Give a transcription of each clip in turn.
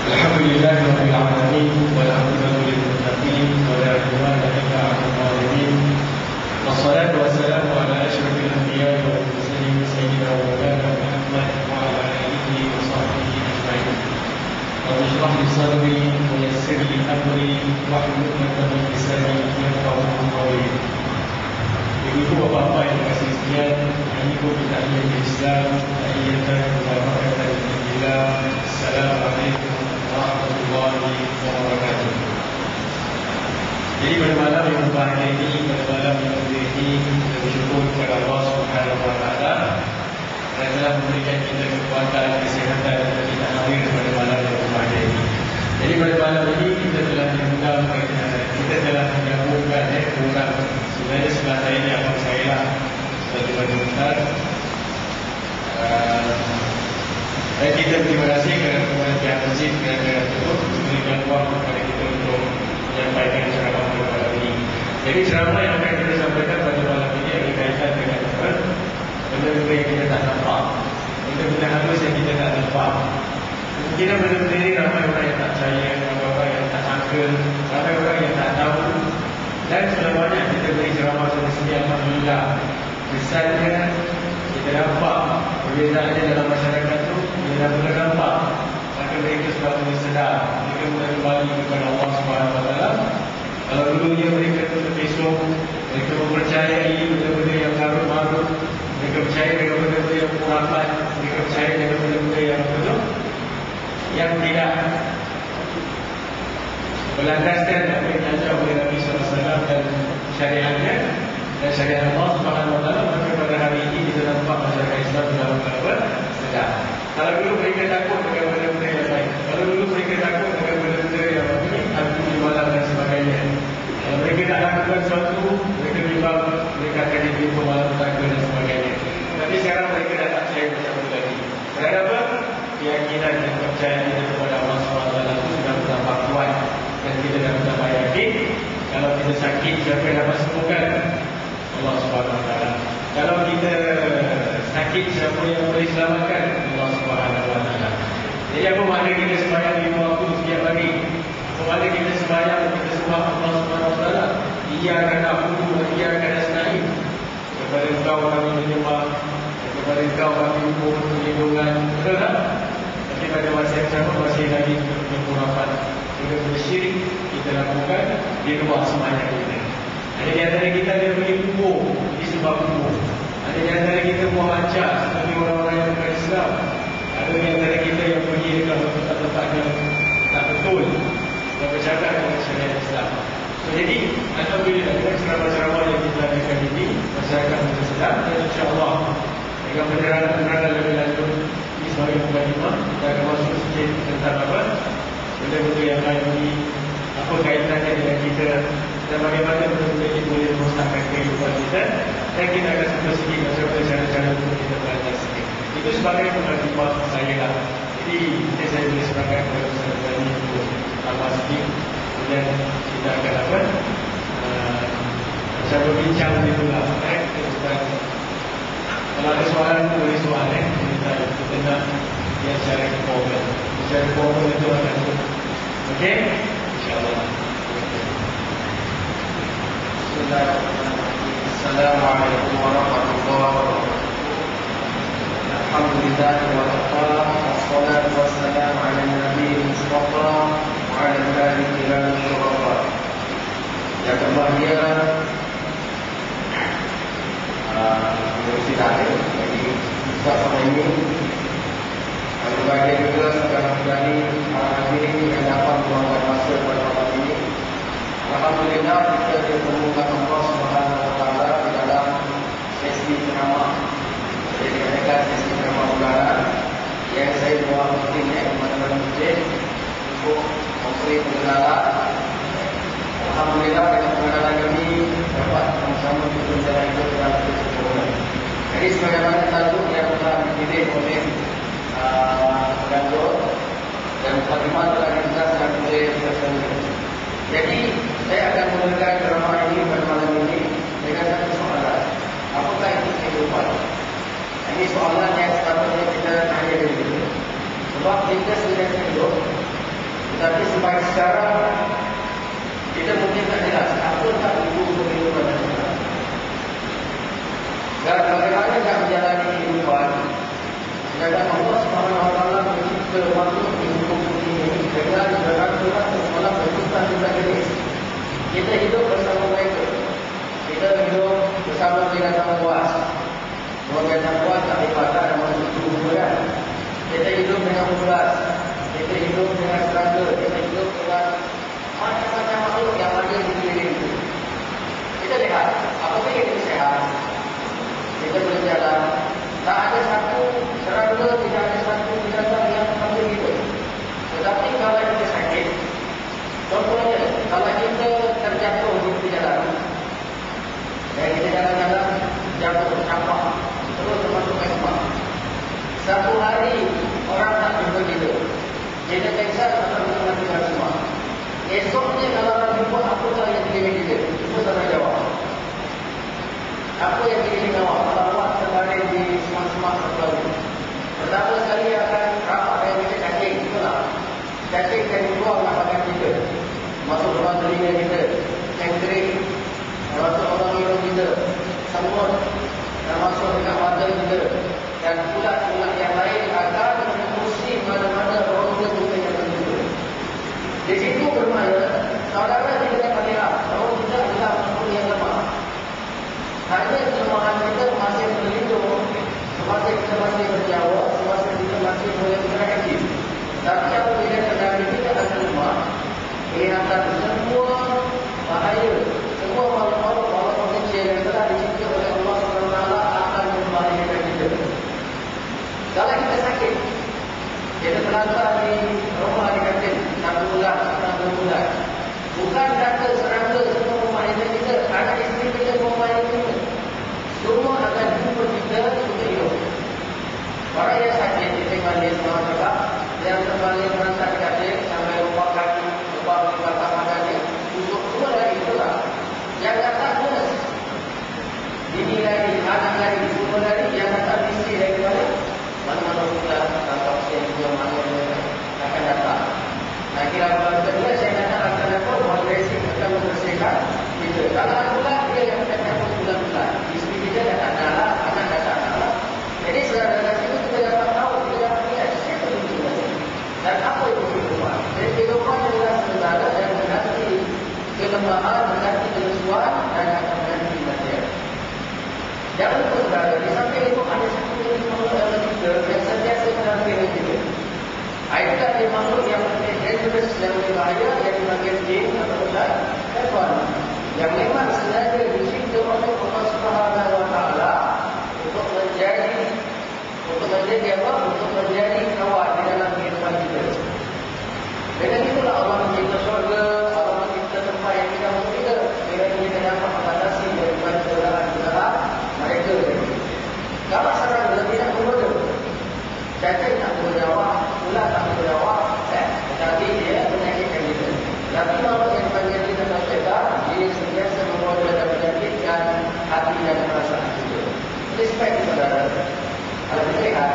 Alhamdulillah Rabbil Alamin wal aqibatu lil muttaqin wa la udwana illa 'alal zalimin. Wassalatu wassalamu ala asyrafil anbiya'i wal mursalin sayyidina wa maulana Muhammad wa ala alihi wa sahbihi ajma'in. Rabbi shrah li sadri wa yassir li amri wahlul 'uqdatam min lisani yafqahu qawli. Ibu bapa yang kasih sekalian, ini pun kita Islam, tahiyatan wa barakatuh billah. Assalamualaikum warahmatullahi wabarakatuh. Jadi pada malam yang berbahagia ini, pada malam yang mulia ini, kita bersyukur kepada Allah Subhanahu wa taala kerana telah memberikan kita kekuatan, kesihatan dan kita hadir pada malam yang berbahagia ini. Jadi pada malam ini kita telah diundang, kita telah menggabungkan orang. Sebenarnya sebelah saya ni abang saya lah, sebagai Ustaz. Dan kita terima kasih kerana kepada pihak masjid kerana memberikan ruang kepada kita untuk menyampaikan ceramah pada malam ini. Jadi ceramah yang akan kita sampaikan pada malam ini ada kaitan dengan benda-benda yang kita tak nampak, benda-benda halus yang kita tak nampak. Mungkin benda-benda ini ramai orang yang tak percaya, ramai orang yang tak sangka, ramai orang yang tak tahu. Dan selamanya kita beri ceramah dari sini, alhamdulillah, besarnya kita nampak perbezaannya dalam masyarakat itu. Bila mula nampak, maka mereka sudah mula sedar, mereka mula kembali kepada Allah SWT. Kalau dulunya mereka tutup esok, mereka mempercayai benda-benda yang marut-marut, mereka percaya dengan benda-benda yang murabat, mereka percaya dengan benda-benda yang betul, yang tidak berlandaskan apa yang diajar oleh Nabi SAW dan syariatnya dan syariat Allah SWT. Maka pada hari ini kita nampak masyarakat Islam dalam keadaan sedar. Kalau dulu mereka takut dengan benda-benda yang lain, kalau dulu mereka takut dengan benda-benda yang hantu di malam dan sebagainya, kalau mereka tak lakukan sesuatu, mereka bimbang mereka akan diberi malapetaka dan sebagainya. Tapi sekarang mereka dah tak percaya macam itu lagi. Kerana apa? Keyakinan dan kepercayaan kita kepada Allah SWT itu sudah bertambah kuat. Dan kita dah bertambah yakin, kalau kita sakit, siapa yang dapat sembuhkan? Allah SWT. Kalau kita sakit, siapa yang boleh selamatkan? Allah SWT. Jadi apa makna kita sembahyang 5 waktu setiap hari? Apa makna kita sembahyang, kita sembah Allah SWT? Ia akan na'budu wa ia akan nasta'in. Kepada engkau kami menyembah, kepada engkau kami mohon perlindungan. Betul tak? Tapi pada masa yang sama masih lagi kekurapan, benda-benda syirik kita lakukan di luar sembahyang kita. Ada di antara kita ada pergi kubur, disembah kubur. Ada di antara kita buang acar seperti orang-orang yang bukan Islam. Ada di antara kita yang pergi dekat tempat-tempat yang tak betul dan bercakap dengan syariat Islam. So, jadi alhamdulillah dengan ceramah-ceramah yang kita adakan ini, masyarakat kita sedang, dan insya-Allah dengan penerangan-penerangan lebih lanjut ini sebagai mukadimah, kita akan masuk sikit tentang apa benda-benda yang lain ini, apa kaitannya dengan kita dan bagaimana benda-benda ini boleh merosakkan kehidupan kita, dan kita akan sebut sikit macam cara-cara untuk kita belajar sikit. Itu sebagai mukadimah saya lah. Jadi saya boleh sepakat kepada Ustaz Zani untuk tambah sikit, kemudian kita akan apa macam berbincang begitulah. Ustaz, kalau ada soalan boleh soal kita nak dia secara informal. Secara informal itu akan okey? InsyaAllah. Assalamualaikum warahmatullahi wabarakatuh. Alhamdulillah wa kafa, wassalatu wassalamu ala nabiyil mustafa wa ala alihi wa syurafa. Yang berbahagia Universiti Tahir, jadi Ustaz sama ini berbahagia juga sekarang berani para hadirin yang dapat meluangkan masa pada malam ini. Alhamdulillah kita ditemukan Allah Subhanahu wa taala di dalam sesi ceramah. Jadi dikatakan sesi ceramah bulanan yang saya buat rutinnya di mana-mana masjid untuk memberi pengenalan. Alhamdulillah dengan pengenalan ini dapat bersama kita menjalani hidup dalam kesempurnaan. Jadi sebagaimana tajuk yang telah dipilih oleh pengatur dan mukadimah telah dijelaskan oleh Ustaz. Jadi saya akan memulakan ceramah ini pada malam ini dengan satu soalan. Apakah itu kehidupan? Ini soalan yang sepatutnya kita tanya dulu. Sebab kita sudah hidup Tetapi sebagai sekarang kita mungkin tak jelas apa tak ibu kehidupan kita. Dan bagaimana nak menjalani kehidupan. Sedangkan Allah SWT mencipta makhluk di hukum bumi ini dengan beraturan sekolah berkutan juga jenis. Kita hidup bersama mereka. Kita hidup bersama binatang buas. Binatang buas tak dipatah dan masuk tubuh kan. Kita hidup dengan ulas. Kita hidup dengan serangga. Kita hidup dengan macam-macam makhluk yang ada di sekeliling itu. Kita lihat, apabila kita sihat, kita boleh jalan. Tak ada satu serangga, tidak ada satu binatang yang mengambil kita. Tetapi kalau kita sakit, contohnya, kalau kita terjatuh di perjalanan, dan kita jalan-jalan, jatuh, campak, terus termasuk mesma. Satu hari, orang tak jumpa kita. Kita pengsan atau kita mati semua. Esoknya kalau orang jumpa, apakah yang dikira kita? Itu tak jawab. Apa yang dikira awak? Kalau awak terbaring di semak-semak sebelum. Pertama sekali akan rapat dengan kita cacing. Itulah. Cacing akan keluar nak makan kita. Masuk dalam telinga kita. Cengkering. Masuk dalam hidung kita. Semut. Dan masuk dekat mata kita. Dan ulat-ulat yang lain akan mengurusi mana-mana rongga kita yang terjumpa. Di situ bermakna saudara tidak dapat lihat bahawa kita adalah makhluk yang lemah. Hanya kelemahan kita masih terlindung semasa kita masih berjawab, semasa kita masih boleh bergerak kaki. Tapi apabila terjadi kita akan lemah, kelihatan semua bahaya, semua makhluk-makhluk walaupun kecil yang telah dicipta oleh Allah SWT akan membahayakan kita. Kalau kita sakit, kita terlantar di rumah di katil 6 bulan, 6 bulan. Bukan kata serangga semua membahayakan kita, anak isteri kita membahayakan kita. Semua akan jumpa kita untuk hidup. Orang yang sakit, kita balik sama juga. Yang terbalik merasa di katil sampai lupa kaki, lupa batang makannya. Untuk semua dari itulah. Yang datang nurse, bini lagi, anak lagi, semua dari yang datang isteri lagi balik. Mana-mana sudah tanpa usia juga mana akan datang. Nah, kira-kira kedua saya datang akan dapat progresif akan membersihkan kita. Kalau anak dia yang akan dapat bulan-bulan. Isteri kita datang anak, anak datang anak. Jadi saudara itu kita dapat tahu, kita dapat lihat siapa itu dan apa itu kehidupan. Jadi kehidupan adalah sementara dan menanti kelemahan, menanti kelesuan dan akan menanti kematian. Jangan lupa saudara, di samping itu ada satu jenis makhluk dalam kita yang sentiasa menampilkan kita. Itulah dia makhluk yang dangerous dan berbahaya yang dipanggil jin atau ulat syaitan. Yang memang sengaja dicipta oleh Allah Subhanahu Wa Taala untuk menjadi apa? Untuk menjadi kawan di dalam kehidupan kita. Dengan itulah Allah mencipta syurga, Allah mencipta tempat yang kita mahu kita. Dengan kita dapat mengatasi daripada kesalahan-kesalahan mereka. Kalau serangga tidak berbodoh, cacing tak berjawab, ulat tak berjawab, tetapi dia menyakitkan kita. Tapi makhluk yang dipanggil kita syaitan, dia sentiasa membawa dan menyakitkan hati dan perasaan kita. Respect saudara. Kalau kita lihat,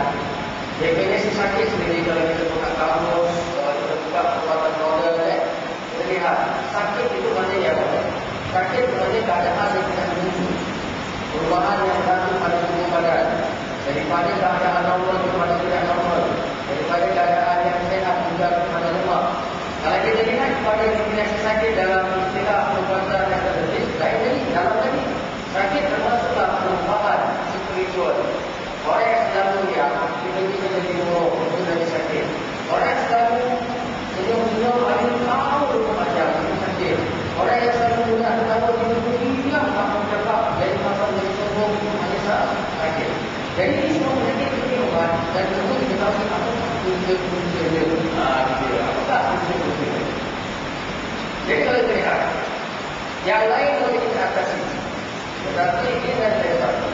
definisi sakit sendiri kalau kita buka kamus, kalau kita buka perbuatan model, kita lihat sakit itu maknanya apa? Sakit itu maknanya keadaan yang tidak menunggu. Perubahan yang berlaku pada tubuh badan. Daripada keadaan normal kepada tidak normal. Daripada keadaan yang sehat juga kepada lemah. Kalau kita lihat kepada definisi sakit dalam istilah perubatan yang tertulis, lain lagi, dalam lagi. Sakit termasuklah perubahan spiritual. Orang yang selalu diam, kita bisa jadi murung, itu jadi sakit. Orang yang selalu senyum-senyum, ada tahu macam itu sakit. Orang yang selalu mudah ketawa, kita diam, tak mencepat, jadi masa menjadi sombong, itu hanya sakit. Jadi ini semua penyakit kehidupan dan tentu diketahui apa punca-punca dia. Apakah punca-punca dia? Jadi kalau kita lihat, yang lain boleh kita atasi. Tetapi ini adalah satu.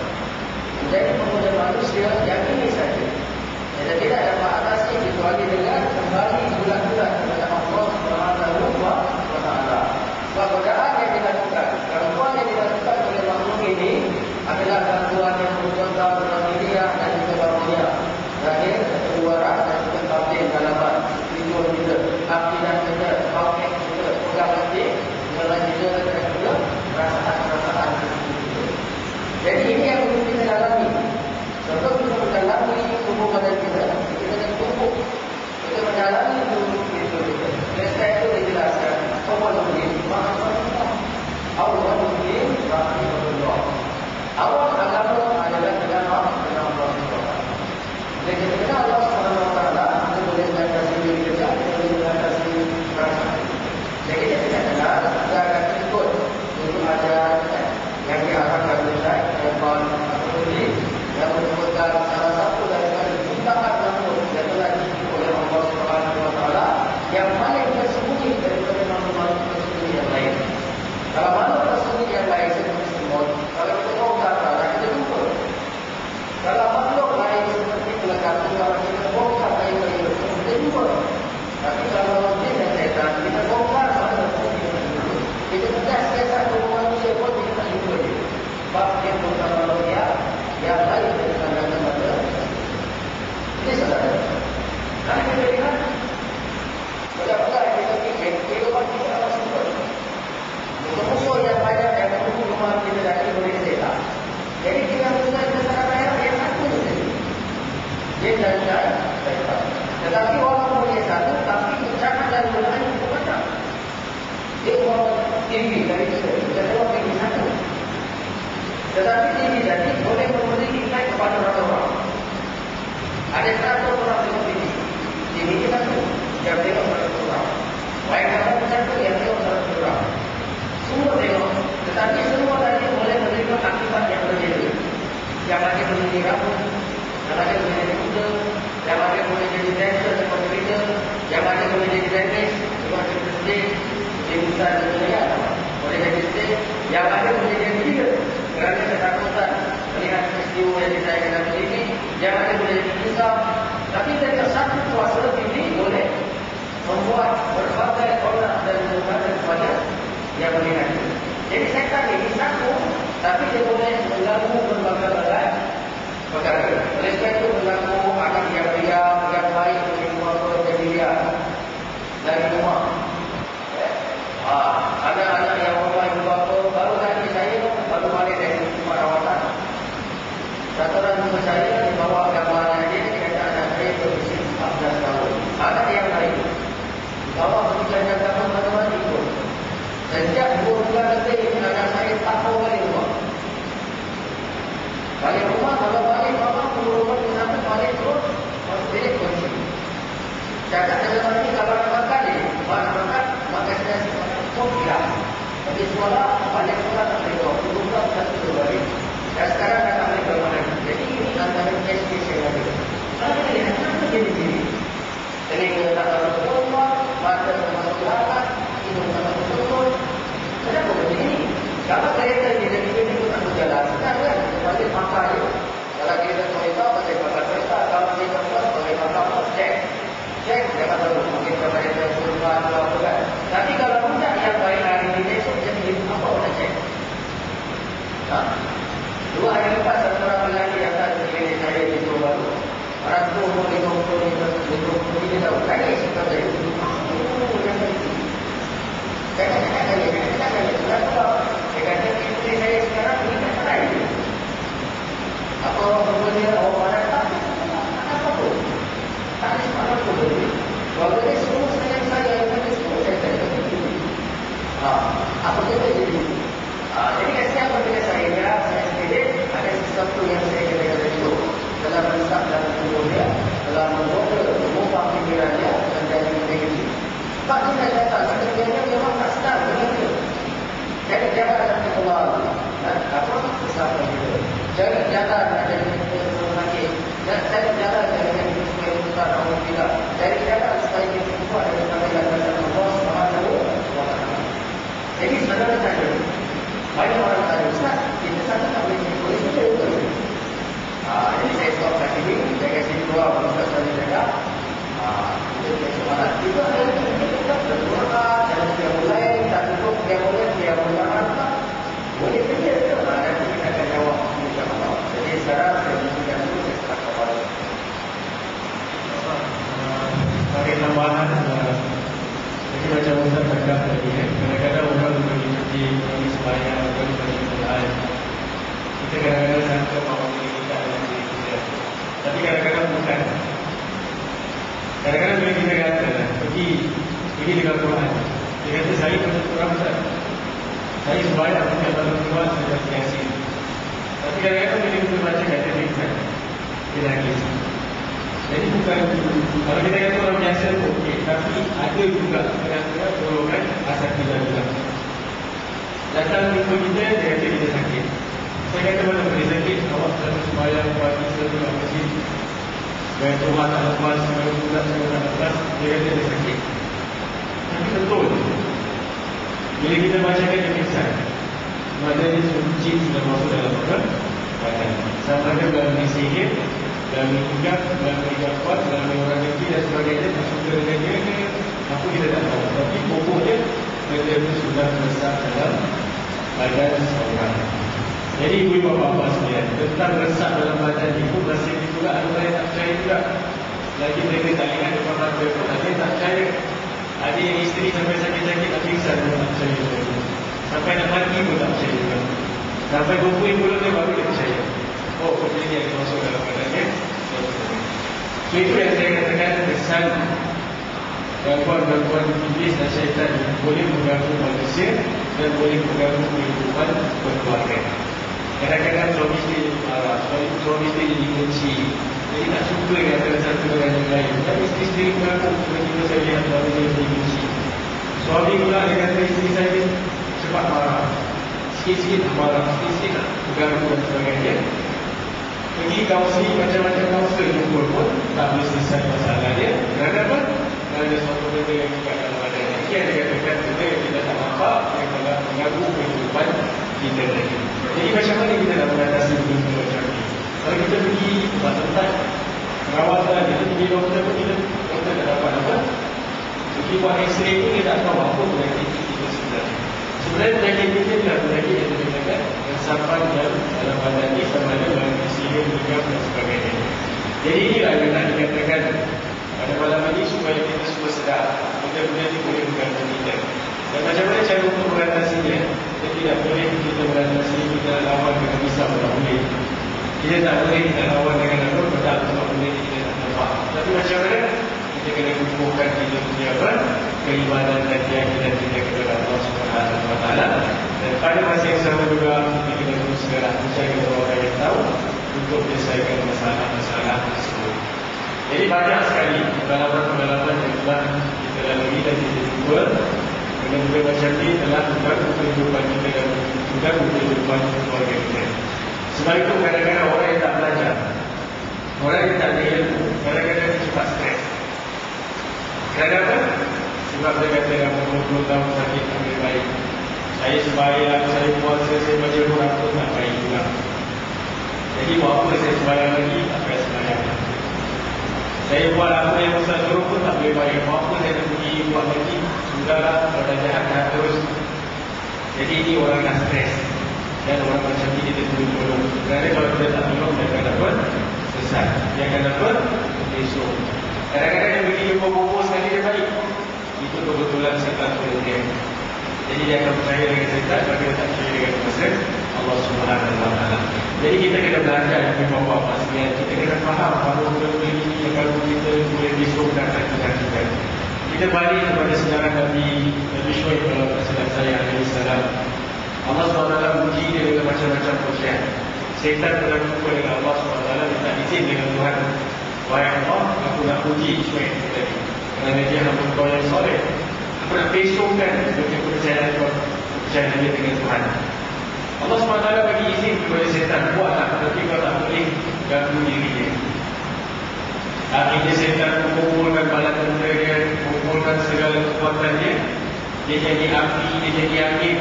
Menjadi pengguna manusia yang ini saja. Jadi tidak dapat atasi kecuali dengan kembali bulan-bulan kepada Allah Subhanahu Wa Taala. Sebab godaan yang dilakukan, gangguan yang dilakukan oleh makhluk ini adalah gangguan yang berkontak dalam diriah dan juga barunia. Lahir, keluaran dan juga batin dalaman. Tujuan kita, akidah tulisan dunia boleh jadi state yang ada boleh jadi tiga kerana ketakutan melihat peristiwa yang ditayangkan dalam ini yang ada boleh jadi tiga tapi dari satu kuasa ini boleh membuat berbagai orang dan berbagai kepada yang melihat jadi setan ini satu tapi dia boleh mengganggu berbagai-bagai perkara oleh sebab itu mengganggu anak yang diam yang baik yang buat jadi dia dari rumah anak-anak yang rumah ibu bapa baru tadi saya baru balik dari rumah rawatan satu orang jumpa saya dibawa gambaran dia kata anak saya berusia 14 tahun anak yang lain dibawa pergi jaga mana-mana itu sejak 2 bulan lebih anak saya tak mau balik rumah kalau balik mama rumah kenapa balik terus masih kunci cakap dalam hati kalau nak makan ni makan saya tidak tapi sekolah balik sekolah tak boleh bawa berubah satu dua balik dan sekarang dah tak boleh bawa lagi jadi ini antara kes-kes yang ada kalau dia kenapa jadi diri telinga tak tahu keluar mata tak masuk belakang hidung tak masuk turun kenapa begini ini kalau kereta dia jadi pun tak berjalan sekarang kan balik makan je kalau kereta kereta pasal makan kereta kalau kereta bos boleh makan bos cek jangan tahu mungkin kereta surga atau apa kan tapi kalau tidak yang baik hari ini besok jadi apa orang cek dua hari lepas satu orang lelaki yang tak terkini saya di Johor Bahru orang tu umur 50 tahun saya suka saya saya kata isteri saya sekarang ini tak cerai apa orang dia awak mana tak apa pun tak ada semangat pun kalau dia semua sayang saya dia semua saya apa kita jadi jadi kasihan kepada saya sendiri ada sesuatu yang saya kata itu dalam meresap dalam tubuh dia dalam mengubah pikiran dia dan jadi negatif sebab dia datang kerjanya memang tak sedar dengan dia jadi jangan ada keluar apa bersama dia jangan ada sakit dan saya jalan dengan supaya kita tahu tidak dari jalan supaya kita kuat dan sampai dalam Allah Subhanahu wa taala. Jadi saudara tanya, banyak orang tanya, Ustaz, kita sana tak boleh betul. Jadi saya stop kat sini, saya kasih dua Ustaz tadi jaga. Jadi semangat juga kita berdoa dan dia mulai tak cukup dia mulai boleh kerja ke? Nanti kita akan jawab insya-Allah. Jadi sekarang saya menunjukkan dulu saya start kepada pakai tambahan jadi macam Ustaz cakap tadi kadang-kadang orang pergi sembahyang pergi Quran kita kadang-kadang sangka bahawa kita adalah diri kita tapi kadang-kadang bukan kadang-kadang bila kita kata pergi dengan Quran dia kata saya baca Quran Ustaz saya sembahyang bukan baca Quran saya Yasin tapi kadang-kadang bila kita baca kata dia nangis jadi bukan kalau kita kata orang biasa okey tapi ada juga kadang-kadang golongan asal kita juga datang jumpa kita dia kata kita sakit saya kata mana boleh sakit awak selalu sembahyang pagi selalu kat masjid bayar rumah tak lepas bayar bulan tak lepas dia kata dia sakit tapi betul bila kita bacakan dia pingsan mana dia jin sudah masuk dalam badan sama ada dalam sihir dalam hingga, dalam kuat, dalam orang kecil dan sebagainya masuk ke dengan dia apa kita tak tahu tapi pokoknya benda itu sudah besar dalam badan seorang jadi ibu bapa sekalian tentang resap dalam badan itu masih juga ada yang tak percaya juga lagi mereka tak ingat depan mata pun ada yang tak percaya ada yang isteri sampai sakit-sakit tak pingsan pun tak percaya juga sampai nak mati pun tak percaya juga sampai berpuing mulut dia baru dia percaya oh benda ni yang masuk dalam badannya so itu yang saya katakan kesan gangguan-gangguan iblis dan syaitan boleh mengganggu manusia dan boleh mengganggu kehidupan berkeluarga kadang-kadang suami isteri marah suami isteri jadi benci jadi tak suka yang antara satu dengan yang lain tapi isteri mengaku tiba-tiba saya lihat suami saya jadi benci suami pula dia kata isteri saya cepat marah sikit-sikit marah sikit-sikit nak mengganggu dan sebagainya pergi kausi macam-macam kausi jumpa pun tak boleh selesai masalah dia kerana apa? Kerana suatu benda yang juga dalam badannya ini yang dia katakan benda yang kita tak mahu nampak yang telah mengganggu kehidupan kita tadi. Jadi macam mana kita nak mengatasi benda macam ni? Kalau kita pergi tempat perawatan, kita pergi doktor pun doktor tak dapat apa. Pergi buat x-ray pun dia tak tahu apa penyakit kita sebenarnya. Sebenarnya penyakit kita adalah penyakit yang dikatakan resapan dalam badan ni sama ada dalam sihir, hingga dan sebagainya. Jadi inilah yang nak dikatakan pada malam ini supaya kita semua sedar benda-benda ini boleh mengganggu kita. Dan macam mana cara untuk mengatasinya? Kita tidak boleh kita mengatasi kita lawan dengan pisau, tak boleh. Kita tak boleh kita lawan dengan apa, betul sebab benda ini kita tak nampak. Tapi macam mana? Kita kena kumpulkan kita punya apa? Keimanan dan keyakinan kita kepada Allah Subhanahu Wa Taala. Dan pada masa yang sama juga kita kena terus segera mencari orang yang tahu untuk menyelesaikan masalah-masalah tersebut. Jadi banyak sekali pengalaman-pengalaman yang telah kita lalui dan kita jumpa dengan benda macam ini telah mengganggu kehidupan kita dan mengganggu kehidupan keluarga kita. Sebab itu kadang-kadang orang yang tak belajar, orang yang tak ada ilmu, kadang-kadang dia cepat stres. Kenapa? Sebab dia kata yang 20 tahun sakit tak boleh baik. Saya sembahyang, saya puasa, saya baca Quran pun tak baik juga. Jadi buat apa saya sembahyang lagi? Tak payah sembahyang. Saya buat apa yang Ustaz suruh pun tak boleh baik. Buat apa saya nak pergi buat lagi? Sudahlah, kalau dah jahat terus. Jadi ini orang yang stres. Dan orang macam ini kita tolong. Kerana kalau kita tak tolong, dia akan dapat sesat. Dia akan dapat besok. Kadang-kadang yang pergi jumpa bobo sekali dia baik. Itu kebetulan setan tolong dia. Jadi dia akan percaya dengan setan, maka dia tak percaya dengan kuasa Allah Subhanahu Wa Taala. Jadi kita kena belajar yang bapak pastian. Kita kena faham bahawa benda ini yang kalau kita boleh besok datang kita. Kita balik kepada sejarah Nabi Syuaib kalau tak saya alaihi salam. Allah SWT uji dia dengan macam-macam ujian. Setan pernah jumpa dengan Allah SWT minta izin dengan Tuhan. Wahai Allah, aku nak uji Syuaib tadi. Kerana dia hamba kau yang soleh. Aku nak besokkan kepercayaan dia dengan Tuhan. Allah SWT bagi izin kepada setan, buatlah, tapi kau tak boleh ganggu diri dia. Akhirnya setan mengumpulkan bala tentera dia, mengumpulkan segala kekuatan dia. Dia jadi api, dia jadi angin.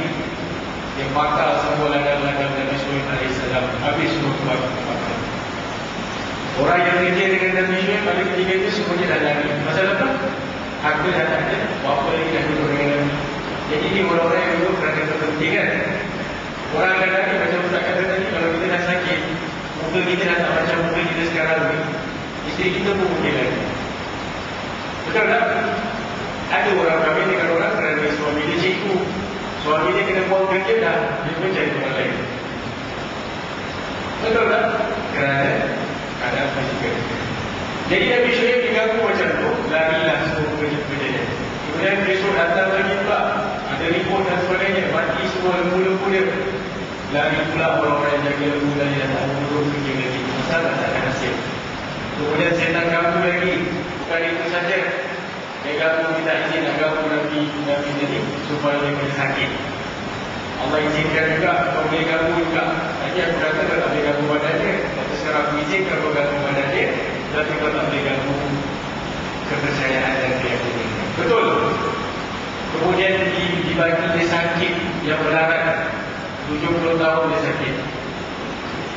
Dia bakar semua ladang-ladang Nabi Syuaib AS. Habis semua kekuatan. Orang yang kerja dengan Nabi Syuaib pada ketika itu semuanya dah lari. Pasal apa? Harta dah tak ada, apa lagi dah duduk dengan Nabi. Jadi ini orang-orang yang duduk kerana kepentingan. Orang akan lari macam Ustaz kata tadi, kalau kita dah sakit, muka kita dah tak macam muka kita sekarang ni, isteri kita pun mungkin lagi. Betul tak? Ada orang kahwin dengan orang kerana suami dia cikgu, suami dia kena buang kerja dah, dia pun cari tempat lain. Betul tak? Kerana ada fizikal. Jadi Nabi Syuaib diganggu macam tu, larilah semua kerja-kerja dia. Kemudian besok datang lagi pula, ada ribut dan sebagainya, mati semua lembu-lembu dia. Lari pula orang-orang yang jaga lembu lagi dan tak urus kerja lagi. Pasal tak ada hasil. Kemudian setan ganggu lagi. Bukan itu saja, dia ganggu, minta izin nak ganggu Nabi jadi supaya dia kena sakit. Allah izinkan juga, kau boleh ganggu juga. Tadi aku kata kau tak boleh ganggu badan dia, tapi sekarang aku izinkan kau ganggu badan dia, tapi kau tak boleh ganggu kepercayaan dan keyakinan. Betul. Kemudian dibagi dia sakit yang melarat. 70 tahun dia sakit.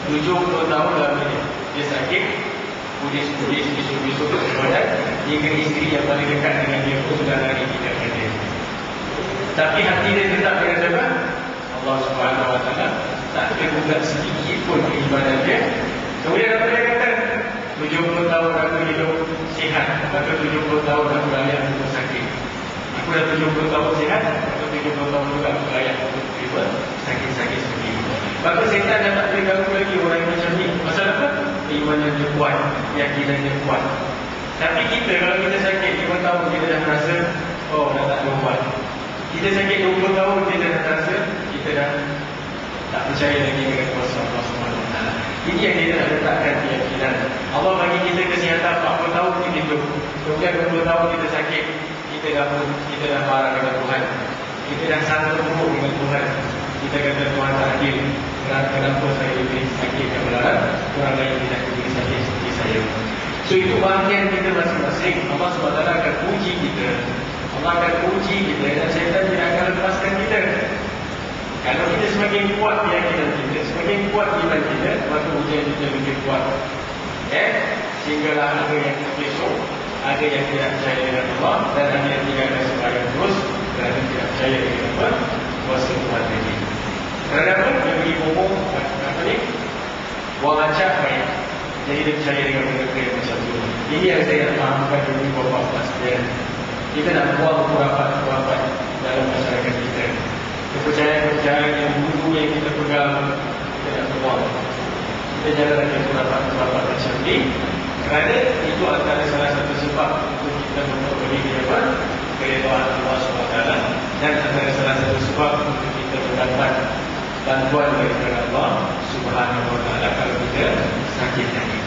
70 tahun lamanya dia sakit. Pudis-pudis, bisu-bisu kemudian hingga isteri yang paling dekat dengan dia pun sudah lari tinggalkan dia. Tapi hati dia tetap dengan siapa? Allah Subhanahu Wa Taala. Tak tergugat sedikit pun keimanan dia. Kemudian apa dia kata? 70 tahun aku hidup sihat, maka 70 tahun aku layak untuk sakit. Aku dah 70 tahun sihat, maka 70 tahun juga aku layak untuk sakit-sakit seperti itu. Maka setan dah tak boleh ganggu lagi orang yang macam ni. Pasal apa? Keimanan dia kuat, keyakinan dia kuat. Tapi kita, kalau kita sakit 5 tahun, kita dah merasa, oh dah tak ada ubat. Kita sakit 20 tahun, kita dah rasa, kita dah tak percaya lagi dengan kuasa Allah Subhanahu Wa Taala. Ini yang kita nak letakkan keyakinan. Allah bagi kita kesihatan 40 tahun kita hidup. Kemudian 20 tahun kita sakit, kita dah marah dengan Tuhan. Kita dah sangka buruk dengan Tuhan. Kita kata Tuhan tak adil. Kenapa saya diberi sakit yang melarat, orang lain tidak diberi sakit seperti saya. So itu bahagian kita masing-masing. Allah SWT akan uji kita. Allah akan uji kita dan syaitan tidak akan lepaskan kita. Kalau kita semakin kuat keyakinan kita, semakin kuat iman kita, maka ujian kita lebih kuat. Sehinggalah ada yang besok, ada yang tidak percaya dengan Allah, dan ada yang tidak ada sembahyang terus, dan ada yang tidak percaya dengan apa? Kuasa Tuhan tadi. Kerana apa? Dia beri ngomong, apa ni? Buang acak baik. Jadi dia percaya dengan benda-benda yang macam tu. Ini yang saya nak fahamkan dulu bapak-bapak sekalian. Kita nak buang khurafat-khurafat dalam masyarakat kita. Kepercayaan-kepercayaan yang dulu yang kita pegang, kita nak buang. Kita jangan ada khurafat-khurafat macam ni. Kerana itu antara salah satu sebab untuk kita memperoleh apa? Keredaan Allah SWT, dan antara salah satu sebab untuk kita mendapat bantuan daripada Allah Subhanahu Wa Taala kalau kita sakit hati.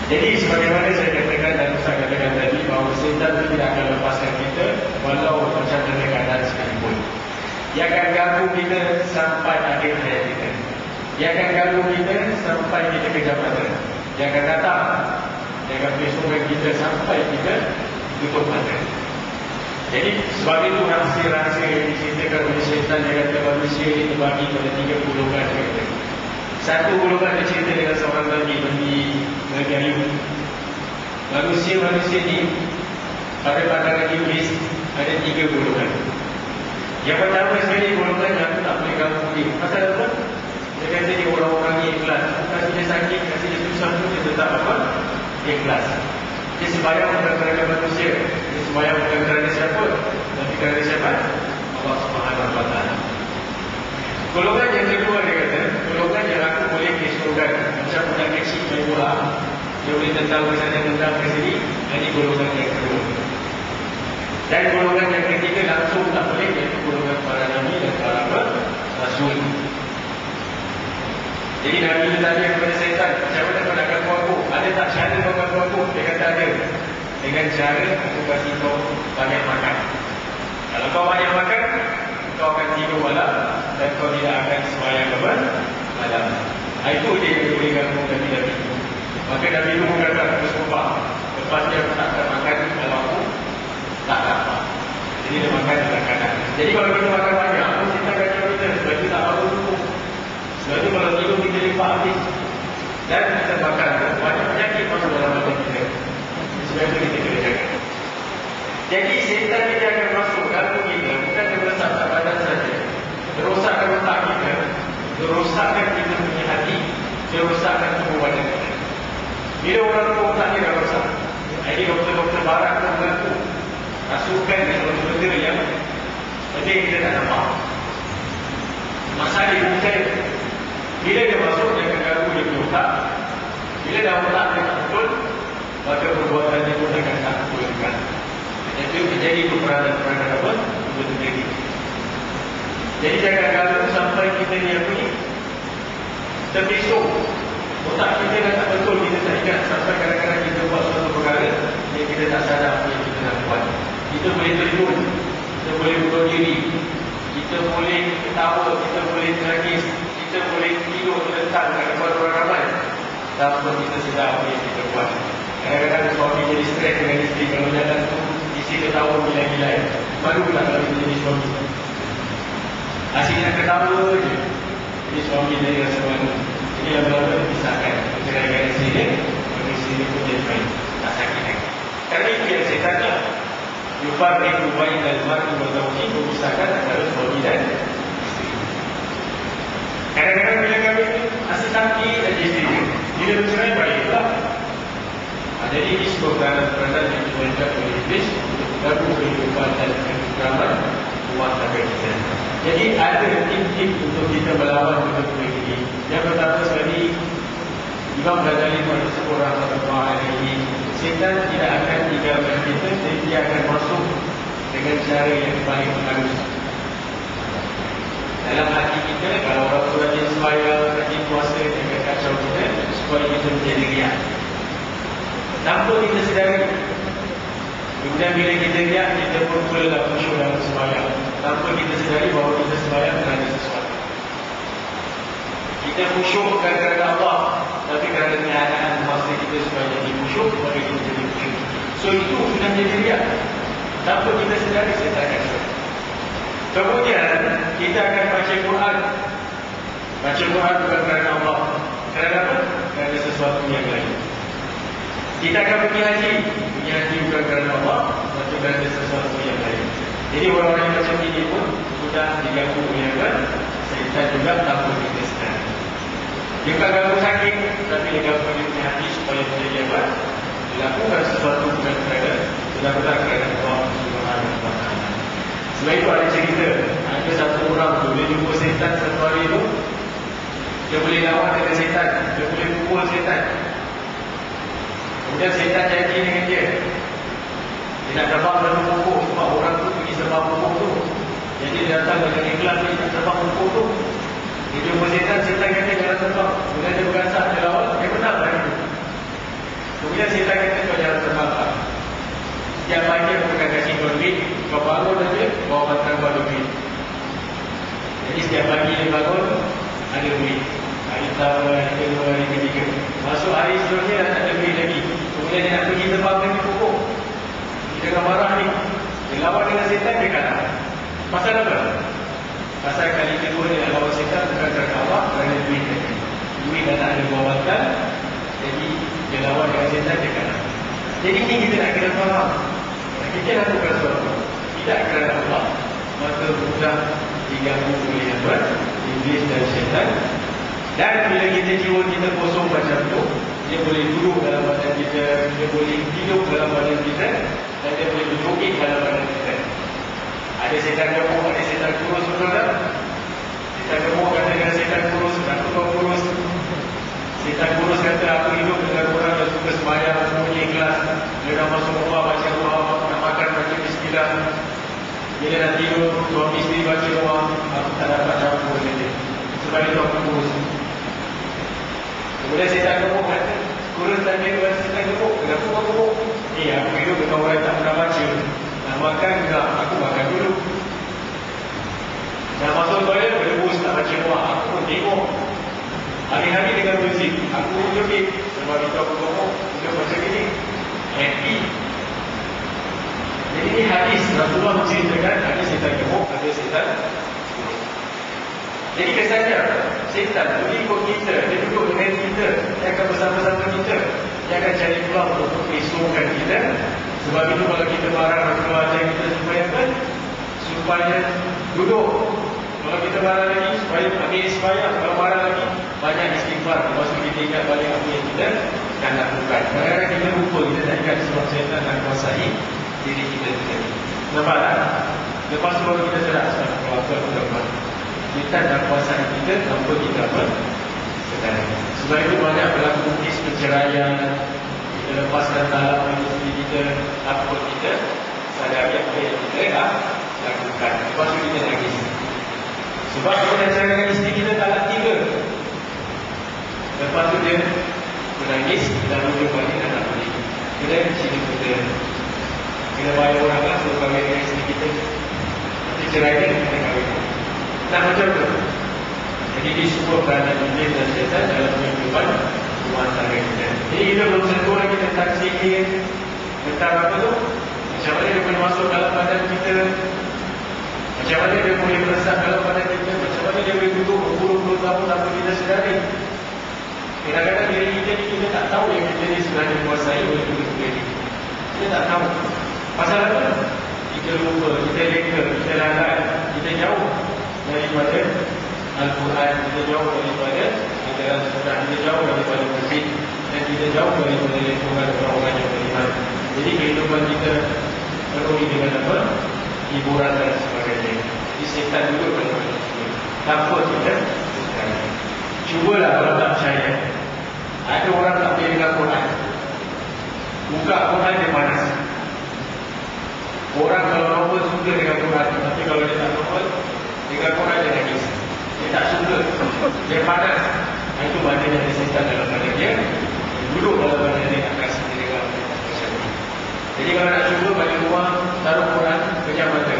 Jadi sebagaimana saya katakan dan saya katakan tadi, bahawa setan itu tidak akan lepaskan kita walau macam mana keadaan sekalipun. Dia akan ganggu kita sampai akhir hayat kita. Dia akan ganggu kita sampai kita kejam mata. Dia akan datang, dia akan besokkan kita sampai kita tutup mata. Jadi sebab itu rahsia-rahsia yang diceritakan oleh syaitan, dia kata manusia ini terbagi pada 3 golongan. Satu golongan dia cerita dengan seorang Nabi Ayub. Manusia-manusia ini pada pandangan iblis ada 3 golongan. Yang pertama sekali golongan yang aku tak boleh ganggu dia. Pasal apa? Dia kata dia orang-orang yang ikhlas. Kasih dia sakit, kasih dia susah pun dia tetap apa? Ikhlas. Dia sembahyang bukan kerana manusia. Dia sembahyang bukan kerana siapa, tapi kerana siapa? Allah Subhanahu Wa Taala. Golongan yang kedua dia kata, golongan yang aku boleh kesuruhkan. Macam budak kecil main bola, dia boleh tendang ke sana, tendang ke sini. Ini golongan yang kedua. Dan golongan yang ketiga langsung tak boleh, iaitu golongan para Nabi dan para Rasul. Jadi Nabi itu tanya kepada syaitan, macam mana kau nak ganggu aku? Ada tak cara kau ganggu aku? Dia kata ada. Dengan cara aku kasih kau banyak makan. Kalau kau banyak makan, kau akan tidur malam dan kau tidak akan sembahyang malam. Itu dia yang boleh ganggu Nabi-Nabi. Maka Nabi itu berkata, aku bersumpah, lepas dia aku tak akan makan kalau aku tak dapat. Jadi dia makan kadang-kadang. Jadi kalau kita makan banyak, kita akan jauh kita. Sebab itu tak mahu cukup. Sebab itu kalau tidur kita lipat habis. Dan kita makan banyak penyakit masuk dalam badan kita. Sebab itu kita kena jaga. Jadi syaitan ini akan masuk ganggu kita, bukan dia merosakkan badan saja. Merosakkan otak kita, merosakkan kita punya hati, merosakkan tubuh badan kita. Bila orang tua otak dia dah rosak, ini doktor-doktor barat pun mengaku rasukan dan benda yang penting kita tak nampak. Masalah dia bukan. Bila dia masuk, dia akan ganggu dia punya otak. Bila dah otak dia tak betul, maka perbuatan dia pun akan tak betulkan. Itu menjadi peranan-peranan apa? Itu terjadi. Jadi jangan ganggu sampai kita ni apa ni? Terbesok. Otak kita dah tak betul, kita tak ingat. Sampai kadang-kadang kita buat suatu perkara yang kita tak sadar apa yang kita nak buat. Kita boleh terjun, kita boleh bunuh diri, kita boleh ketawa, kita boleh menangis, kita boleh tidur terlentang kat depan orang ramai tanpa kita sedar apa yang kita buat. Kadang-kadang suami jadi stres dengan isteri kalau jalan tu, isteri ketawa gila-gila. Malu tak kalau kita jadi suami. Asyik nak ketawa je, jadi suami jadi rasa malu. Jadi lama-lama dipisahkan. Ceraikan isteri dia, maka isteri dia pun jadi main, tak sakit lagi. Kerana itu yang saya tanya, yufarriqu bainal mar'i wa zawjihi, memisahkan antara suami dan isteri. Kadang-kadang bila kami asyik sakit dan isteri dia, bila bercerai baiklah. Jadi ini sebuah peranan yang dimainkan oleh iblis untuk mengganggu kehidupan dan kekeraman rumah tangga kita. Jadi ada tip-tip untuk kita melawan benda-benda ini. Yang pertama sekali, Imam Ghazali pada seorang orang ini, syaitan tidak akan tinggalkan kita, dan dia akan masuk dengan cara yang paling halus. Dalam hati kita, kalau orang tua rajin sembahyang, rajin puasa, dia akan kacau kita supaya kita menjadi riak. Tanpa kita sedari. Kemudian bila kita riak, kita pun mulalah khusyuk dalam sembahyang. Tanpa kita sedari bahawa kita sembahyang kerana sesuatu. Kita khusyuk bukan kerana Allah, tapi kerana keadaan masa kita supaya jadi khusyuk, maka kita jadi khusyuk. So itu sudah jadi riak. Tanpa kita sedari, saya tak akan. Kemudian kita akan baca Quran. Baca Quran bukan kerana Allah. Kerana apa? Kerana sesuatu yang lain. Kita akan pergi haji. Pergi haji bukan kerana Allah, tapi kerana sesuatu yang lain. Jadi orang-orang yang macam ini pun sudah diganggu oleh apa? Syaitan juga tanpa kita sedar. Dia bukan ganggu sakit, tapi dia ganggu dia punya hati supaya dia apa? Dilakukan sesuatu bukan kerana benar-benar kerana Allah Subhanahu wa Ta'ala. Sebab itu ada cerita, ada satu orang tu dia jumpa syaitan satu hari tu, dia boleh lawan dengan syaitan, dia boleh pukul syaitan. Kemudian syaitan janji dengan dia, dia nak terbang dalam pokok sebab orang tu pergi sebab pokok tu. Jadi dia datang dengan ikhlas dia nak terbang pokok tu. Dia jumpa syaitan, syaitan kata jangan terbang. Kemudian dia bergasak, dia lawan, dia menang hari tu. Kemudian syaitan kata kau jangan terbang. Setiap pagi aku akan kasih kau duit, kau bangun saja, bawa bantuan kau duit. Jadi setiap pagi dia bangun, ada duit. Hari pertama, hari kedua, hari ketiga. Masuk hari seterusnya dah tak ada duit lagi. Kemudian dia nak pergi terbang lagi pokok. Dia dengan marah ni. Dia lawan dengan syaitan, dia kalah. Pasal apa? Pasal kali kedua dia nak lawan syaitan bukan kerana Allah, kerana duit lagi. Duit dah tak ada bawa bantuan. Jadi dia lawan dengan syaitan, dia kalah. Jadi ini kita nak kena faham. Kita lakukan sesuatu tidak kerana Allah, maka mudah diganggu oleh apa? Iblis dan syaitan. Dan bila kita jiwa kita kosong macam tu, dia boleh duduk dalam badan kita, dia boleh hidup dalam badan kita, dan dia boleh berjoget dalam badan kita. Ada syaitan gemuk, ada syaitan kurus, betul tak? Syaitan gemuk kata dengan syaitan kurus, aku kau kurus. Syaitan kurus kata aku hidup dengan orang yang suka sembahyang, semuanya ikhlas. Dia dah masuk rumah baca doa, nak makan baca bismillah. Bila nak tidur, suami isteri baca doa, aku tak dapat campur dengan dia. Sebab itu aku kurus. Kemudian syaitan gemuk kata, kurus dan dia kata syaitan gemuk, kenapa kau gemuk? Aku hidup dengan orang yang tak pernah baca. Nak makan enggak, aku makan dulu. Nak masuk toilet, berebus tak baca doa, aku pun tengok. Hari-hari dengan muzik, aku joget. Sebab itu aku gemuk, dia macam ini. Happy. Jadi ini hadis Rasulullah menceritakan ada syaitan gemuk, ada syaitan. Jadi kesannya syaitan mengikut kita, dia duduk dengan kita, dia akan bersama-sama kita, dia akan cari peluang untuk merisaukan kita. Sebab itu kalau kita marah keluar ajar kita supaya apa? Supaya duduk. Kalau kita marah lagi supaya ambil sembahyang. Kalau marah lagi banyak istighfar. Lepas itu kita ingat balik apa yang kita akan lakukan. Kadang-kadang kita lupa, kita tak ingat sebab syaitan nak kuasai diri kita sendiri. Nampak tak? Lepas tu baru kita sedar sebab apa aku dapat. Kita nak kuasai kita tanpa kita apa? Sedar. Sebab itu banyak berlaku kes perceraian. Kita lepaskan talak bagi isteri kita, apa kita sadari apa yang kita lakukan. Lepas itu kita nangis. Sebab kita dah ceraikan isteri kita talak 3. Lepas itu dia menangis dan rujuk balik dan nak balik. Kita sini kita kena bayar orang lah untuk kahwin dengan isteri kita. Nanti ceraikan, kita kahwin. Nak macam tu. Jadi di semua keadaan iblis dan syaitan dalam kehidupan rumah tangga kita. Jadi kita belum sentuh lagi tentang sihir, tentang apa tu? Macam mana dia boleh masuk dalam badan kita, macam mana dia boleh meresap dalam badan kita, macam mana dia boleh duduk berpuluh-puluh tahun tanpa kita sedari. Kadang-kadang diri kita ni kita tak tahu yang kita ni sebenarnya dikuasai oleh benda-benda ni. Kita tak tahu. Pasal apa? Kita lupa, kita leka, kita lalai, kita jauh daripada Al-Quran, kita jauh daripada ajaran sunnah, kita jauh daripada masjid, dan kita jauh daripada lingkungan orang-orang yang beriman. Jadi kehidupan kita penuhi dengan apa? Hiburan dan sebagainya. Jadi syaitan duduk dalam kita tanpa kita sedari. Cubalah kalau tak percaya. Ada orang tak boleh dengar Quran, buka Quran dia panas. Orang kalau normal suka dengan Quran, tapi kalau dia tak normal dengan Quran dia nangis. Dia tak suka, dia panas. Itu maknanya ada syaitan dalam badan dia, duduk dalam badan dia akan sendiri dengan macam ni. Jadi kalau nak cuba balik rumah, taruh Quran, pejam mata.